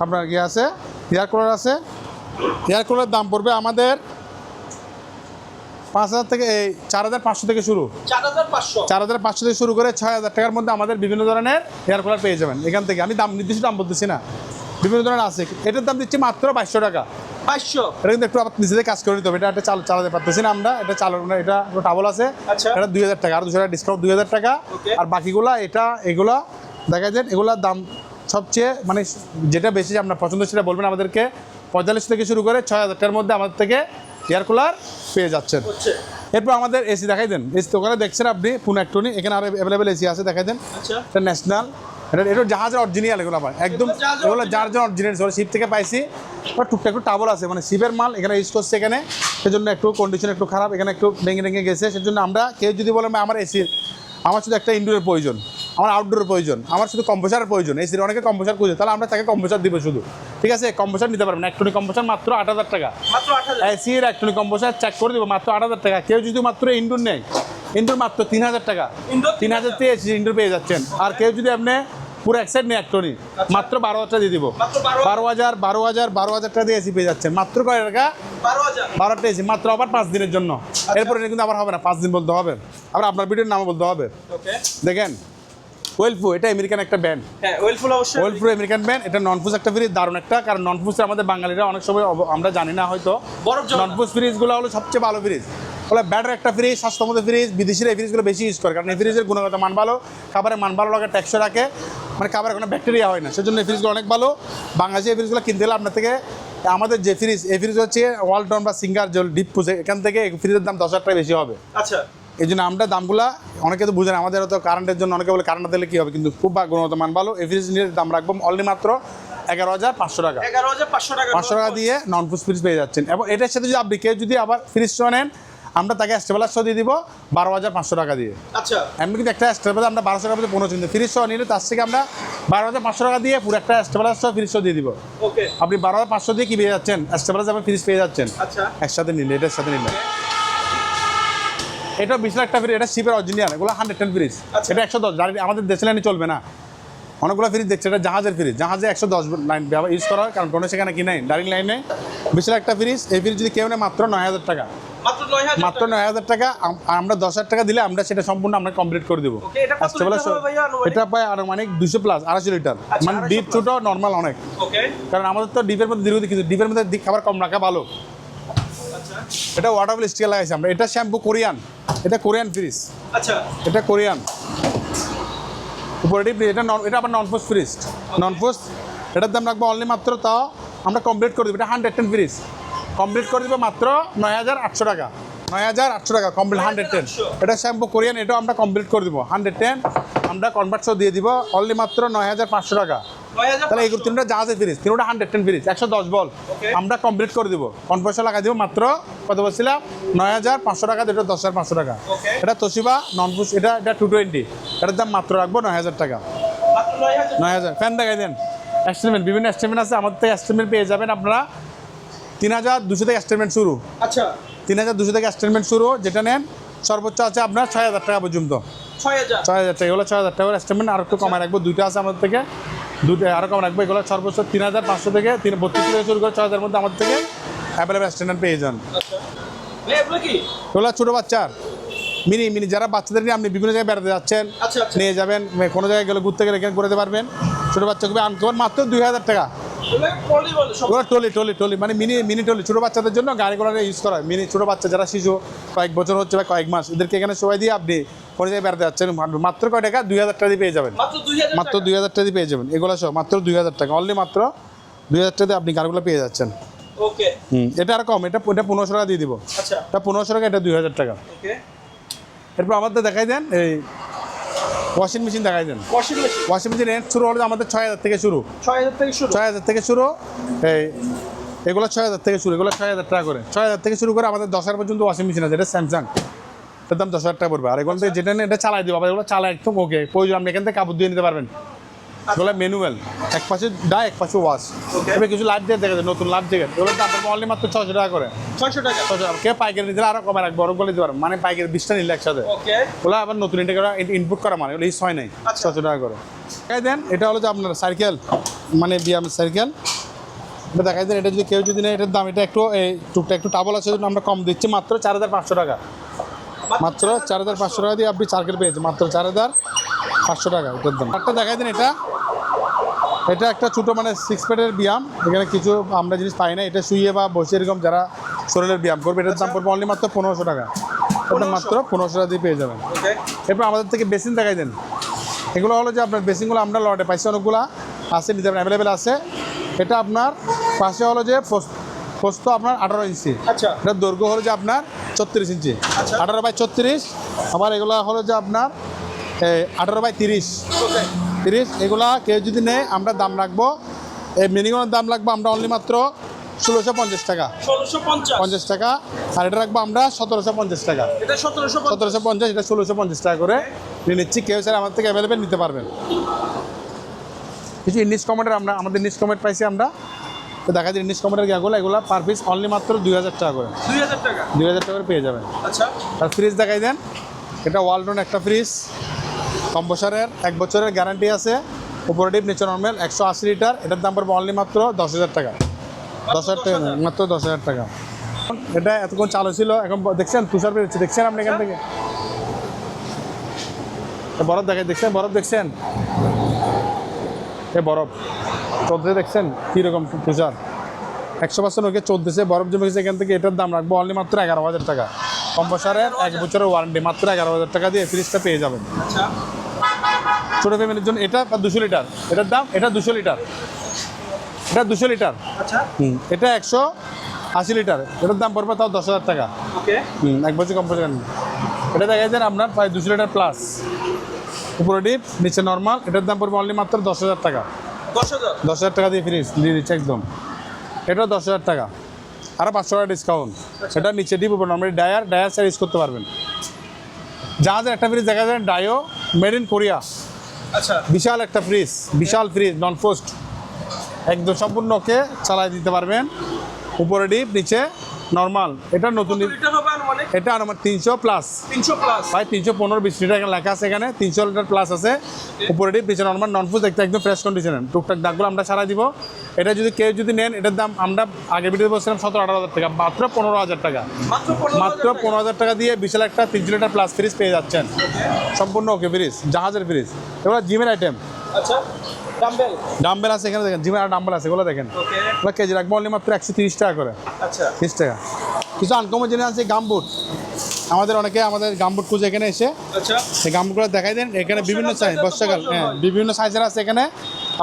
আপনার কি আছে, এয়ার কুলার আছে। এয়ার কুলারের দাম পড়বে আমাদের 5,000 থেকে, এই 4,500 থেকে শুরু, 4,500 4,500 থেকে শুরু করে 6,000 টাকার মধ্যে আমাদের বিভিন্ন ধরনের এয়ার কুলার পেয়ে যাবেন এখান থেকে। আমি দাম নির্দিষ্ট দাম বলতেছি না, বিভিন্ন ধরনের আছে। এটার দাম দিচ্ছি মাত্র 2,200 টাকা। 500 এটা কিন্তু একটু আবার নিজেদের কাজ করে নিতে হবে, এটা চালাতে পারতেছি না আমরা, এটা চালানো না। এটা টাবল আছে, আচ্ছা। এটা 2,000 টাকা, আর 200 টাকা ডিসকাউন্ট, 2,000 টাকা। Okay. আর বাকিগুলা এগুলা দেখা যায়, এগুলার দাম সবচেয়ে মানে যেটা বেশি আপনার পছন্দ সেটা বলবেন আমাদেরকে। 45 থেকে শুরু করে 6,000 টাকার মধ্যে আমাদের থেকে এয়ার কুলার পেয়ে যাচ্ছেন। হচ্ছে এরপর আমাদের এসি দেখাই দেন, এসি তো ওখানে দেখছেন আপনি পুরো একটুনি, এখানে আরো অ্যাভেলেবেল এসি আছে দেখাই দেন। আচ্ছা এটা ন্যাশনাল, এটা জাহাজের অরিজিনাল, এগুলো আবার একদম এগুলো যার জন্য অরিজিনাল, ওরা শিপ থেকে পাইছি। ওরা টুকটাক একটু টাবল আছে, মানে শিপের মাল এখানে ইউজ করছে এখানে, সেজন্য একটু কন্ডিশন একটু খারাপ, এখানে একটু ভেঙে গেছে। সেজন্য আমরা কেউ যদি বলে আমার এসির, আমার শুধু একটা ইনডোরের প্রয়োজন, আমার আউটডোরের প্রয়োজন, আমার শুধু কম্প্রেসারের প্রয়োজন, এসির অনেকে কম্প্রেসার খুঁজে, তাহলে আমরা তাকে কম্প্রেসার দিব শুধু, ঠিক আছে? কম্প্রেসার নিতে পারবেন, ইলেকট্রনিক কম্প্রেসার মাত্র 8,000 টাকা। মাত্র 8,000 এসির ইলেকট্রনিক কম্প্রেসার চেক করে দিব মাত্র 8,000 টাকা। কেউ যদি মাত্র ইনডোর নেয়, ইনডোর মাত্র 3,000 টাকা, ইনডোর 3,000 দিয়ে এসি ইনডোর পেয়ে যাচ্ছেন। আর কেউ যদি আপনি পুরো এক সাইড নেই ইলেকট্রনিক, মাত্র 12,000 টাকা দিয়ে দিব। মাত্র 12,000 টাকা দিয়ে এসি পেয়ে যাচ্ছেন মাত্র কয় টাকা? 12,000 12টা এসি মাত্র, আবার 5 দিনের জন্য। এরপরে কিন্তু আবার হবে না, 5 দিন বলতে হবে, আবার আপনার ভিডিওর নামও বলতে হবে। ওকে দেখেন ওয়েলফু, এটা আমেরিকান একটা ব্যান্ড, হ্যাঁ ওয়েলফুল অবশ্যই ওয়েলফু আমেরিকান ব্যান্ড। এটা নন ফুজ একটা ফ্রিজ, দারুণ একটা, কারণ নন ফুজ আমাদের বাঙালিরা অনেক সময় আমরা জানি না হয়তো, বরফ জমে না। নন ফুজ ফ্রিজগুলো হলো সবচেয়ে ভালো ফ্রিজ, ওগুলো ব্যাটার একটা ফ্রিজ, স্বাস্থ্য মধ্যে ফ্রিজ। বিদেশিরা এই ফ্রিজগুলো বেশি ইউজ করে, কারণ এই ফ্রিজের গুণগত মান ভালো, খাবারের মান ভালো লাগে, টেকসই রাখে, মানে খাবারের কোনো ব্যাকটেরিয়া হয় না, সেজন্য এই ফ্রিজগুলো অনেক ভালো। বাংলাদেশে এই ফ্রিজগুলো কিনতে গেলে আপনার থেকে, আমাদের যে ফ্রিজ, এই ফ্রিজ হচ্ছে ওয়ালটন বা সিঙ্গার যে ডিপ পুজে, এখান থেকে এই ফ্রিজের দাম 10,000 টাকা বেশি হবে। আচ্ছা এই জন্য আমরা দামগুলা অনেকে তো বুঝেন, আমাদের তো কারেন্টের জন্য অনেকে বলে কারেন্ট দিলে কী হবে, কিন্তু খুব গুণগত মান ভালো। এই ফ্রিজের দাম রাখবো অনলি মাত্র 11,500 টাকা। 11,500 টাকা 500 টাকা দিয়ে নন ফুজ ফ্রিজ পেয়ে যাচ্ছেন। এবং এটার সাথে যদি আপনি কেউ যদি আবার ফ্রিজ শো নেন, আমরা তাকে স্টেবিলাইজার শো দিয়ে দিব 12,500 টাকা দিয়ে। আচ্ছা এমনি কিন্তু একটা স্টেবিলাইজার আমরা 1200 টাকা দিয়ে 15 কিন্তু ফ্রিজ শো নিলে তার থেকে আমরা 12,500 টাকা দিয়ে পুরো একটা স্টেবিলাইজার শো ফ্রিজ শো দিয়ে দিব। ওকে আপনি 12,500 দিয়ে কি পেয়ে যাচ্ছেন? স্টেবিলাইজার এবং ফ্রিজ পেয়ে যাচ্ছেন আচ্ছা একসাথে নিলে, এটার সাথে নিলে। এটা 20 লাখ টাকা ফ্রিজ, এটা শিপের অরিজিনাল, এগুলো 110 ফ্রিজ। আচ্ছা। এটা 110, আমাদের দেশে লাইনে চলবে না, অনেকগুলো ফ্রিজ দেখছে, এটা জাহাজের ফ্রিজ, জাহাজে 110 লাইন ইউজ করা হয়, কারণ কোনো সেখানে কি নাই ডাইরেক্ট লাইনে। 20 লাখ টাকা ফ্রিজ, এই ফ্রিজ যদি কেউ নেয় মাত্র 9,000 টাকা, মাত্র 9,000 মাত্র 9,000 টাকা। আমরা 10,000 টাকা দিলে আমরা সেটা সম্পূর্ণ আমরা কমপ্লিট করে দেবো। ওকে এটা কত লিটার হবে ভাইয়া আনুমানিক? এটা প্রায় আনুমানিক 200 প্লাস, 250 লিটার, আচ্ছা, মানে 250 ডিপ ছোট নর্মাল অনেক, ওকে কারণ আমাদের তো ডিপের মধ্যে দীর্ঘ কিছু, ডিপের মধ্যে খাবার কম রাখা ভালো। আচ্ছা এটা ওয়াটারফুল স্টিকার লাগাইছি আমরা। এটা শ্যাম্পু কোরিয়ান, এটা কোরিয়ান ফ্রিজ, আচ্ছা এটা কোরিয়ান উপরে ডিপ, এটা আবার নন পোস্ট ফ্রিজ, নন পোস্ট। এটার দাম রাখবো অনলি মাত্র, তাও আমরা কমপ্লিট করে দেবো, এটা 110 ফ্রিজ কমপ্লিট করে দেবো মাত্র 9,800 টাকা। 9,800 টাকা কমপ্লিট 110। এটা শ্যাম্পু কোরিয়ান, এটাও আমরা কমপ্লিট করে দেবো 110, আমরা কনভার্টসও দিয়ে দিব অনলি মাত্র 9,500 টাকা। তাহলে এই তিনটা জাহাজের ফ্রিজ, তিনটা 110 ফ্রিজ 110 বল আমরা কমপ্লিট করে দিব, কনভার্সন লাগাই দিব মাত্র কত বলছিলাম 9,500 টাকা, এটা 10,500 টাকা। এটা তোশিবা নন ফুজ, এটা 220, এটার দাম মাত্র রাখবো 9,000 টাকা। মাত্র 9,000 9,000 ফ্যান দেখাই দেন, এস্টিমেট বিভিন্ন এস্টিমেট আছে আমাদের থেকে, এস্টিমেট পেয়ে যাবেন আপনারা 3,200 থেকে এস্টিমেট শুরু, আচ্ছা 3,200 থেকে এস্টিমেট শুরু, যেটা নেন সর্বোচ্চ আছে আপনার 6,000 টাকা পর্যন্ত। 6,000 6,000 টাকা, এগুলো 6,000 টাকা এস্টিমেট, আর একটু কমায় রাখবো, দুইটা আছে আমাদের থেকে, দুটো আরও কম রাখবো। এগুলো সর্বোচ্চ 3,500 থেকে 32 থেকে শুরু করে 6,000 মধ্যে আমাদের থেকে অ্যাভেলেবল এস্টিমেট পেয়ে যান। আচ্ছা ভাই এগুলো কি? এগুলো ছোটো বাচ্চার মিনি যারা বাচ্চাদের নিয়ে আপনি বিভিন্ন জায়গায় বেড়াতে যাচ্ছেন, আচ্ছা আচ্ছা নিয়ে যাবেন, কোনো জায়গায় গেলে ঘুরতে গেলে এখানে করতে পারবেন, ছোটো বাচ্চা খুবই আনকমন, মাত্র 2,000 টাকা। এগুলো পলি বলে সব ওগুলো টলি মানে মিনি টলি, ছোটো বাচ্চাদের জন্য গাড়িগুলো ইউজ করা হয়। ছোটো বাচ্চা যারা শিশু, কয়েক বছর হচ্ছে বা কয়েক মাস, এদেরকে এখানে সবাই দিয়ে আপনি কোনো জায়গায় বেড়াতে যাচ্ছেন, মাত্র কয় টাকা? 2,000 টাকা দিয়ে পেয়ে যাবেন, মাত্র 2,000 মাত্র 2,000 টাকা দিয়ে পেয়ে যাবেন। এগুলো সব মাত্র 2,000 টাকা, অনলি মাত্র 2,000 টাকা দিয়ে আপনি গাড়িগুলো পেয়ে যাচ্ছেন। ওকে এটা আর কম, এটা 1500 টাকা দিয়ে দিব, আচ্ছা এটা 1500 টাকা, এটা 2,000 টাকা। ওকে এরপর আমাদের দেখাই দেন এই ওয়াশিং মেশিন দেখাই দেন। ওয়াশিং মেশিন রেন্ট শুরু হলো আমাদের 6,000 থেকে শুরু, 6,000 থেকে শুরু 6,000 থেকে শুরু। এই এগুলো 6,000 থেকে শুরু, এগুলো 6,000 টাকা করে, 6,000 থেকে শুরু করে আমাদের 10,000 পর্যন্ত ওয়াশিং মেশিন আছে, এটা স্যামসাং, এর দাম 10,000 টাকা পড়বে। আর এগুলো থেকে যেটা নেই এটা চালাই দেবো, আবার এগুলো চালাই একদম ওকে, প্রয়োজন আপনি এখান থেকে কাপড় দিয়ে নিতে পারবেন। এগুলো ম্যানুয়াল, এক পাশে ডাই এক পাশে ওয়াশ। এবার কিছু লাইট দিয়ে দেখা যায়, নতুন লাইট দিয়ে এগুলোর দাম পড়বে অনলি মাত্র 600 টাকা করে। 600 টাকা 600 টাকা। কে পাইকারি নিতে আরও কমে রাখবে, বড় বলে দিতে পারবেন, মানে পাইকারি 20টা নিলে একসাথে, ওকে ওগুলো আবার নতুন ইনপুট করা, মানে ওগুলো হয় নাই, আচ্ছা। 600 টাকা করে। দেখাই দেন এটা হলো যে আপনার সাইকেল, মানে বিয়ামের সাইকেল, এটা দেখাই দেন। এটা যদি কেউ যদি নেয়, এটার দাম এটা একটু এই টুকটা একটু টাবল আছে, জন্য আমরা কম দিচ্ছি মাত্র 4,500 টাকা, মাত্র 4,500 টাকা দিয়ে আপনি সাইকেল পেয়েছেন, মাত্র 4,500 টাকা এটার দাম। একটা দেখাই দেন, এটা একটা ছোটো মানে 6 ফিটের ব্যায়াম, এখানে কিছু আমরা জিনিস পাই না, এটা শুয়ে বা বসে এরকম যারা শরীরের ব্যায়াম করবে, এটার দাম পড়বে অনলি মাত্র 1,500 টাকা, এটা মাত্র 1,500 টাকা দিয়ে পেয়ে যাবেন। ওকে এরপর আমাদের থেকে বেসিন দেখাই দেন। এগুলো হলো যে আপনার বেসিনগুলো আমরা লটে পাইছি, অনেকগুলো আছে, নিতে অ্যাভেলেবেল আছে। এটা আপনার পাশে হলো যে পোস্ত আপনার 18 ইঞ্চি। আচ্ছা এটার দৈর্ঘ্য হলো যে আপনার 34 ইঞ্চি। আচ্ছা। 18/34। আবার এগুলা হলো যে আপনার 18/30। ওকে 30 এগুলা কেউ যদি নেয় আমরা দাম রাখবো, এই মিনিমামের দাম রাখবো আমরা অনলি মাত্র 1650 টাকা। 1650 টাকা। আর এটা রাখবো আমরা 1750 টাকা। এটা 1750 1750, এটা 1650 টাকা করে নিয়ে নিচ্ছি। কেউ স্যার আমার থেকে অ্যাভেলেবেল নিতে পারবেন। কিছু ইন্ডিস কমেন্টের আমরা আমাদের নিস কমেন্ট পাইছি আমরা, তো দেখা যায় ইন্ডিস কমেন্টের গিয়াগুলো এগুলো পার পিস অনলি মাত্র 2000 টাকা করে। 2000 টাকা 2000 টাকা করে পেয়ে যাবেন। আচ্ছা আর ফ্রিজ দেখাই দেন, এটা ওয়ালটন একটা ফ্রিজ, কম্প্রেসারের 1 বছরের গ্যারান্টি আছে, উপরে ডিপ নিচে নর্মাল, 180 লিটার। এটার দাম পড়বে অনলি মাত্র 10,000 টাকা। 10,000 টাকা, মাত্র 10,000 টাকা। এটা এতক্ষণ চালু ছিল, এখন দেখছেন তুষার বেরোচ্ছে, দেখছেন আপনি এখান থেকে বরফ দেখে, দেখছেন বরফ, দেখছেন এ বরফ চলতেছে, দেখছেন কীরকম তুষার 100% ওকে চলতেছে, বরফ জমে গেছে এখান থেকে। এটার দাম রাখবো অনলি মাত্র 11,000 টাকা। কম্প্রেসারের 1 বছরের ওয়ারেন্টি, মাত্র 11,000 টাকা দিয়ে ফ্রিজটা পেয়ে যাবেন। আচ্ছা ছোটো ফ্যামিলির জন্য এটা 200 লিটার, এটার দাম, এটা 200 লিটার, এটা 200 লিটার। আচ্ছা এটা 180 লিটার, এটার দাম পড়বে তাও 10,000 টাকা। ওকে 1 বছর কম্প্রেসার। এটা দেখা যায় আপনার প্রায় 200 লিটার প্লাস, উপরে ডিপ নিচে নর্মাল। এটার দাম পড়বে অনলি মাত্র 10,000 টাকা। 10,000 10,000 টাকা দিয়ে ফ্রিজ দিয়ে দিচ্ছে একদম। এটা 10,000 টাকা, আরও 500 টাকা ডিসকাউন্ট। এটা নিচে ডিপ উপর নর্মালি ডায়ার সাইজ করতে পারবেন। জাহাজের একটা ফ্রিজ দেখা যায় ডায়ো, মেড ইন কোরিয়া, আচ্ছা বিশাল একটা ফ্রিজ, বিশাল ফ্রিজ, নন ফোস্ট, একদম সম্পূর্ণ ওকে চালাই দিতে পারবেন, উপরে ডিপ নিচে নর্মাল। এটা নতুন, লিটার হবে আনুমানিক? এটা আমার 300 প্লাস, 300 প্লাস ভাই 315-20 লিটার এখানে লেখা আছে, এখানে 300 লিটার প্লাস আছে। উপরে ডিপ নিচে নর্মাল, নন ফুজ, দেখতে একদম ফ্রেশ কন্ডিশনের, টুকটাক দাগগুলো আমরা সারাই দিব। এটা যদি কেউ যদি নেন, এটার দাম আমরা আগের ভিডিওতে বলছিলাম 17-18,000 টাকা, মাত্র 15,000 টাকা। মাত্র 15,000 টাকা দিয়ে বিশাল একটা 300 লিটার প্লাস ফ্রিজ পেয়ে যাচ্ছেন, সম্পূর্ণ ওকে ফ্রিজ, জাহাজের ফ্রিজ। এগুলো জিমের আইটেম, আচ্ছা ডাম্বেল ডাম্বেল আছে এখানে, দেখেন জিমের আর ডাম্বেল আছে, এগুলো দেখেন। ওকে এগুলো কেজি রাখবো অনলি মাত্র 130 টাকা করে। আচ্ছা 30 টাকা। কিছু আনকমন জিনিস আছে, গামবুট, আমাদের অনেকে আমাদের গামবুট খুঁজে এখানে এসে আচ্ছা এই গামবুটগুলো দেখাই দেন। এখানে বিভিন্ন সাইজ, বর্ষাকাল, হ্যাঁ বিভিন্ন সাইজের আছে এখানে,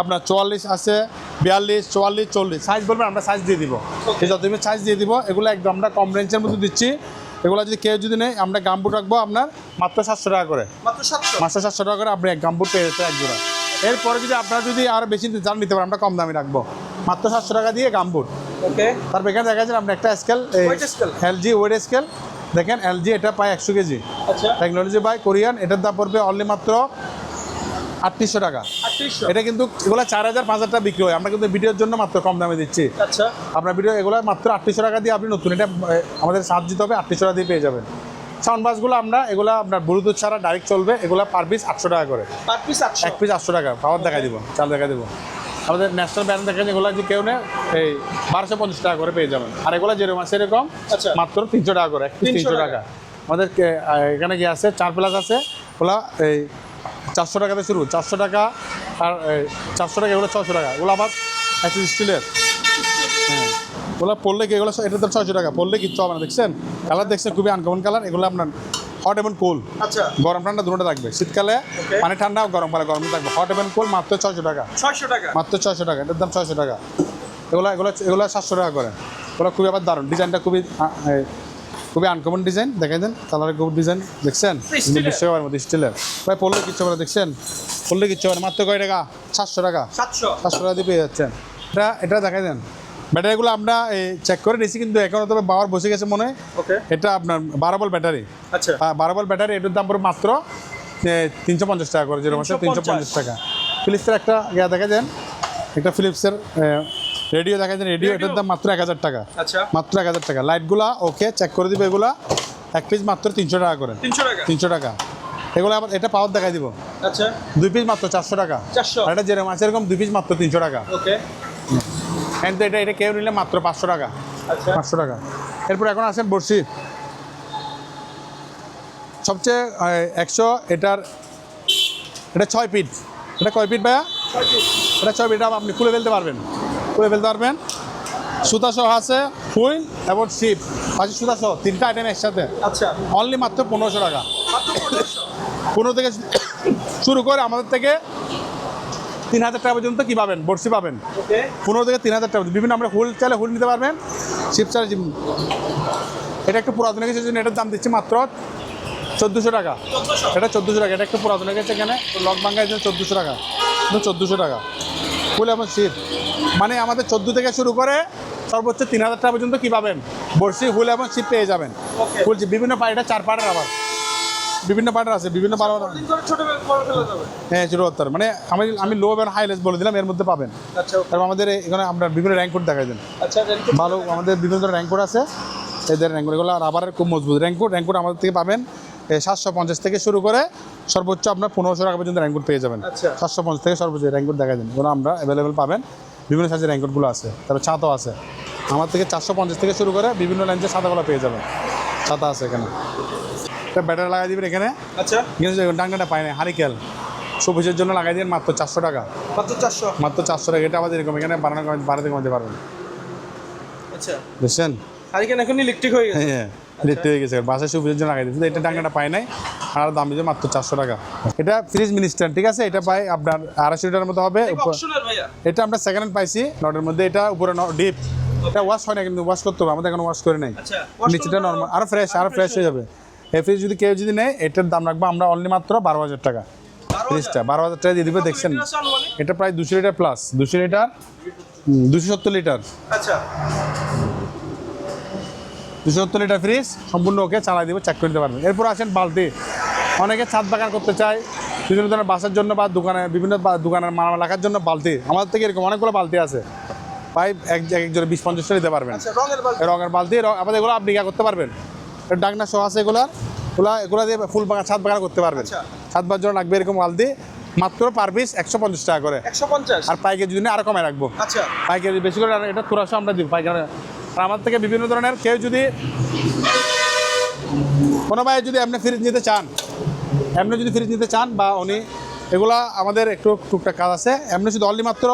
আপনার 44 আছে, 42, 44, 40 সাইজ বলবেন, আমরা সাইজ দিয়ে দিব, ঠিক আছে, তুমি সাইজ দিয়ে দিব। এগুলো একদম আমরা কম রেঞ্জের মধ্যে দিচ্ছি। এগুলো যদি কেউ যদি নেই, আমরা গামবুট রাখবো আপনার মাত্র 700 টাকা করে। মাত্র 700 মাত্র 700 টাকা করে আপনি এক গামবুট পেয়ে যাচ্ছে, এক জোড়া। এরপরে যদি আপনারা যদি আরও বেশি জান নিতে পারেন, আমরা কম দামে রাখবো, মাত্র 700 টাকা দিয়ে গামবুট। ওকে তারপর এখানে দেখা যায় আপনি একটা scale, Weight scale? LG weight scale দেখেন, এলজি এটা পায় 100 কেজি, আচ্ছা টেকনোলজি বাই কোরিয়ান। এটার দাম পড়বে অনলি মাত্র 3800 টাকা। 3800 এটা কিন্তু এগুলো 4,000 5,000 টাকা বিক্রি হয়, আমরা কিন্তু ভিডিওর জন্য মাত্র কম দামে দিচ্ছি। আচ্ছা আপনার ভিডিও এগুলো মাত্র 3800 টাকা দিয়ে আপনি নতুন, এটা আমাদের সাহায্য দিতে হবে, 3800 টাকা দিয়ে পেয়ে যাবেন। সাউন্ড বাসগুলো আমরা এগুলো আপনার ব্লুটুথ ছাড়া ডাইরেক্ট চলবে, এগুলো পার পিস 800 টাকা করে, পার পিস 800 এক পিস 800 টাকা। পাওয়ার দেখা দিব, চাল দেখা দিব। আমাদের ন্যাশনাল ব্র্যান্ড দেখেন, এগুলো যদি কেউ নেয় এই 1250 টাকা করে পেয়ে যাবেন। আর এগুলো যেরকম আছে এরকম আচ্ছা। মাত্র 300 টাকা করে, এক পিস 300 টাকা। আমাদের এখানে কি আছে, 4 প্লাস আছে, ওগুলো এই 400 টাকাতে শুরু, 400 টাকা। আর 400 টাকা, এগুলো 600 টাকা। এগুলো আবার একটা স্টিলের, হ্যাঁ ওগুলো পড়লে কি, এগুলো এটা তো 600 টাকা, পড়লে কিচ্ছু হবে না। দেখছেন কালার, দেখছেন খুবই আনকমন কালার। এগুলো আপনার হট এবং কোল, আচ্ছা গরম ঠান্ডা দুটোটা থাকবে, শীতকালে পানি ঠান্ডা, গরম কালে গরম থাকবে। হট এবং কোল মাত্র 600 টাকা, 600 টাকা মাত্র 600 টাকা, এটার দাম 600 টাকা। এগুলো এগুলো এগুলো 700 টাকা করে। ওগুলো খুবই আবার দারুণ, ডিজাইনটা খুবই খুবই আনকমন ডিজাইন, দেখেন দেন কালারের খুব ডিজাইন, দেখছেন বিশ্বকাপের মধ্যে স্টিলের। ভাই পড়লে কিচ্ছু হবে না, দেখছেন পড়লে কিচ্ছু হবে না। মাত্র কয় টাকা, 700 টাকা, 700 টাকা দিয়ে পেয়ে যাচ্ছেন। এটা দেখাই দেন। ব্যাটারিগুলো আমরা চেক করে নিয়েছি, কিন্তু এখন তবে পাওয়ার বসে গেছে মনে হয়। ওকে এটা আপনার 12 ভোল্ট ব্যাটারি, আচ্ছা 12 ভোল্ট ব্যাটারি। এটার দাম পড়ে মাত্র 350 টাকা করে, যেরকম আছে 350 টাকা। ফিলিপসের একটা ইয়া দেখা যান, একটা ফিলিপসের রেডিও দেখা যায়, রেডিও, এটার দাম মাত্র 1000 টাকা, আচ্ছা মাত্র 1000 টাকা। লাইটগুলা ওকে চেক করে দিবে, এগুলা এক পিস মাত্র 300 টাকা করে, 300 টাকা 300 টাকা। এগুলো আবার এটা পাওয়ার দেখাই দিব, আচ্ছা 2 পিস মাত্র 400 টাকা। 400 আর এটা যেরকম আছে এরকম 2 পিস মাত্র 300 টাকা। ওকে কিন্তু এটা কেউ নিলে মাত্র 500 টাকা, আচ্ছা 500 টাকা। এরপর এখন আসেন বড়শি, সবচেয়ে 100, এটা 6 ফিট। এটা কয় ফিট ভাইয়া? 6 পিস এটা 6 ফিট। আপনি খুলে ফেলতে পারবেন, খুলে ফেলতে পারবেন। সুতা সহ আছে, হুইল এবং শিপ, পাশে সুতা সহ 3টা আইটেম একসাথে, আচ্ছা অনলি মাত্র 1500 টাকা। মাত্র 1500 15 থেকে শুরু করে আমাদের থেকে 3000 টাকা পর্যন্ত কি পাবেন, বড়শি পাবেন। ওকে 15 থেকে 3000 টাকা, বিভিন্ন আমরা হুল চাইলে হুল নিতে পারবেন, শিপ ছাড়া জিম। এটা একটু পুরাতন হয়ে গেছে জন্য এটার দাম দিচ্ছি মাত্র 1400 টাকা। 1400 এটা 1400 টাকা। এটা একটু পুরাতন হয়ে গেছে, এখানে লক ভাঙ্গার জন্য 1400 টাকা। 1400 টাকা ফুল এবং শিপ। মানে আমাদের 14 থেকে শুরু করে সর্বোচ্চ 3000 টাকা পর্যন্ত কী পাবেন, বড়শি হুল এবং শিপ পেয়ে যাবেন। Okay. ফুল বিভিন্ন পার্ট, এটা 4 পার্টের আবার বিভিন্ন পার্টের আছে, বিভিন্ন পার্ট। দিন করে ছোট বড় ফেলা যাবে। হ্যাঁ 74 মানে আমি লো এবং হাই লেস বলে দিলাম, এর মধ্যে পাবেন। আচ্ছা okay. তারপর আমাদের এখানে আমরা বিভিন্ন র্যাঙ্ক কোড দেখাই দেন। আচ্ছা রেনকোট ভালো আমাদের বিভিন্ন ধরনের র্যাঙ্ক কোড আছে, এদের র্যাঙ্ক কোড এগুলো রাবারের খুব মজবুত র্যাঙ্ক কোড আমাদের থেকে পাবেন 750 থেকে শুরু করে সর্বোচ্চ আপনার 1500 টাকা পর্যন্ত র্যাঙ্ক কোড পেয়ে যাবেন। আচ্ছা। 750 থেকে সর্বোচ্চ র্যাঙ্ক কোড দেখা দেন, ওগুলো আমরা অ্যাভেলেবেল পাবেন। বিভিন্ন সাইজের র্যাঙ্ক কোডগুলো আছে, তারপর ছাতাও আছে আমার থেকে 450 থেকে শুরু করে বিভিন্ন রেঞ্জের ছাতাগুলো পেয়ে যাবেন। ছাতা আছে এখানে, এটা ব্যাটারি লাগাই দিবেন এখানে। আচ্ছা কিন্তু ডাঙ্গাটা পায় না, হারিকেল সবুজের জন্য লাগাই দিন মাত্র 400 টাকা। মাত্র 400। মাত্র 400 টাকা। এটা আমাদের এরকম এখানে বাড়াতে কমাতে পারবেন, আচ্ছা বুঝছেন? হারিকেন এখন ইলেকট্রিক হয়ে গেছে। হ্যাঁ দেখতে হয়ে গেছে, বাসায় সবুজের জন্য লাগাই দিচ্ছে। এটা ডাঙ্গাটা পায় নাই, আর দাম দিচ্ছে মাত্র 400 টাকা। এটা ফ্রিজ মিনিস্টার, ঠিক আছে? এটা পাই আপনার 250 লিটারের মতো হবে। অপশনাল ভাইয়া। এটা আমরা সেকেন্ড হ্যান্ড পাইছি নটের মধ্যে। এটা উপরে ডিপ, এটা ওয়াশ হয় না কিন্তু ওয়াশ করতে হবে, আমাদের এখন ওয়াশ করে নাই। আচ্ছা নিচেটা নর্মাল, আরও ফ্রেশ হয়ে যাবে। এই ফ্রিজ যদি কেউ যদি নেয়, এটার দাম রাখবো আমরা অনলি মাত্র 12,000 টাকা। ফ্রিজটা 12,000 টাকা দিয়ে দিবে। দেখছেন এটা প্রায় 200 লিটার প্লাস, 200 লিটার 270 লিটার, আচ্ছা 270 লিটার ফ্রিজ সম্পূর্ণ ওকে চালাই দিব, চেক করে দিতে পারবেন। এরপর আসেন বালতি। অনেকে ছাদ বাগান করতে চায় বিভিন্ন ধরনের বাসার জন্য বা বিভিন্ন দোকানের মাল রাখার জন্য বালতি। আমাদের থেকে এরকম অনেকগুলো বালতি আছে, পাইপ একজনে 20-50টা নিতে পারবেন। আচ্ছা রঙের বালতি। রঙের বালতি আমাদের এগুলো আপনি করতে পারবেন, ডাকনা সহ আছে এগুলো দিয়ে ফুল বাগান ছাদ বাগান করতে পারবেন। আচ্ছা। ছাদ বাগান জন্য লাগবে এরকম বালতি, মাত্র পার পিস 150 টাকা করে। 150। আর পাইকারি যদি আরও কমে রাখবো, আচ্ছা পাইকারি বেশি করে এটা 300 আমরা দিব পাইকারি। আর আমার থেকে বিভিন্ন ধরনের কেউ যদি কোনো ভাই যদি আপনি ফ্রিজ নিতে চান বা উনি এগুলা আমাদের একটু টুকটাক কাজ আছে, এমনি শুধু অনলি মাত্র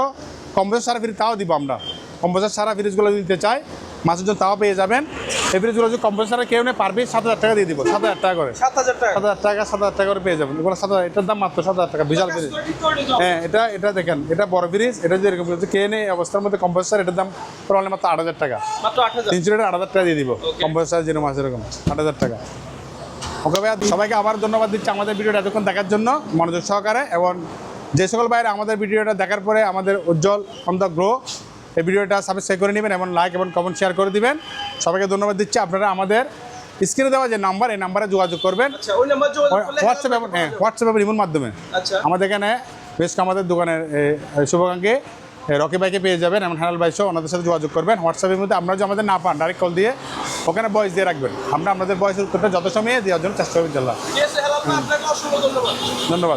কম্প্রেসার সারা ফ্রিজ তাও দিব আমরা। কম্প্রেসার সারা ফ্রিজগুলো যদি দিতে চাই মাসের জন্য তাও পেয়ে যাবেন। এই ফ্রিজগুলো যদি কম্প্রেসারে কেউ নেই পার পিস 7,000 টাকা দিয়ে দিব, 7,000 টাকা করে। 7000 টাকা। 7,000 টাকা করে পেয়ে যাবেন এগুলো। 7,000 এটার দাম মাত্র 7,000 টাকা, বিশাল ফ্রিজ। হ্যাঁ এটা দেখেন, এটা বড় ফ্রিজ। এটা যদি এরকম কে নেই অবস্থার মধ্যে কম্প্রেসার, এটার দাম অনলি মাত্র 8,000 টাকা। মাত্র 8000। 300 লিটার 8,000 টাকা দিয়ে দিব কম্প্রেসার যেরকম আছে এরকম 8,000 টাকা। ওকে ভাইয়া, সবাইকে আবার ধন্যবাদ দিচ্ছি আমাদের ভিডিওটা এতক্ষণ দেখার জন্য মনোযোগ সহকারে। এবং যে সকল ভাইরা আমাদের ভিডিওটা দেখার পরে আমাদের উজ্জ্বল অন্ধ গ্রো এই ভিডিওটা সাবস্ক্রাইব করে নেবেন এবং লাইক এবং কমেন্ট শেয়ার করে দিবেন। সবাইকে ধন্যবাদ দিচ্ছি। আপনারা আমাদের স্ক্রিনে দেওয়া যে নাম্বার, এই নাম্বারে যোগাযোগ করবেন। আচ্ছা ওই নাম্বার যোগাযোগ করলে হোয়াটসঅ্যাপ এবং ইমোর মাধ্যমে। আচ্ছা আমাদের এখানে বেশ আমাদের দোকানের শুভাকাঙ্ক্ষী রকি ভাইকে পেয়ে যাবেন এবং হ্যানাল ভাই সহ ওনাদের সাথে যোগাযোগ করবেন। হোয়াটসঅ্যাপের মধ্যে আপনারা যদি আমাদের না পান ডাইরেক্ট কল দিয়ে ওখানে ভয়েস দিয়ে রাখবেন, আমরা আপনাদের ভয়েসের উত্তরটা যত সময়ে দেওয়ার জন্য চেষ্টা করব। ইনশাআল্লাহ। ঠিক আছে, হ্যালো আপনাকে অসংখ্য ধন্যবাদ। ধন্যবাদ।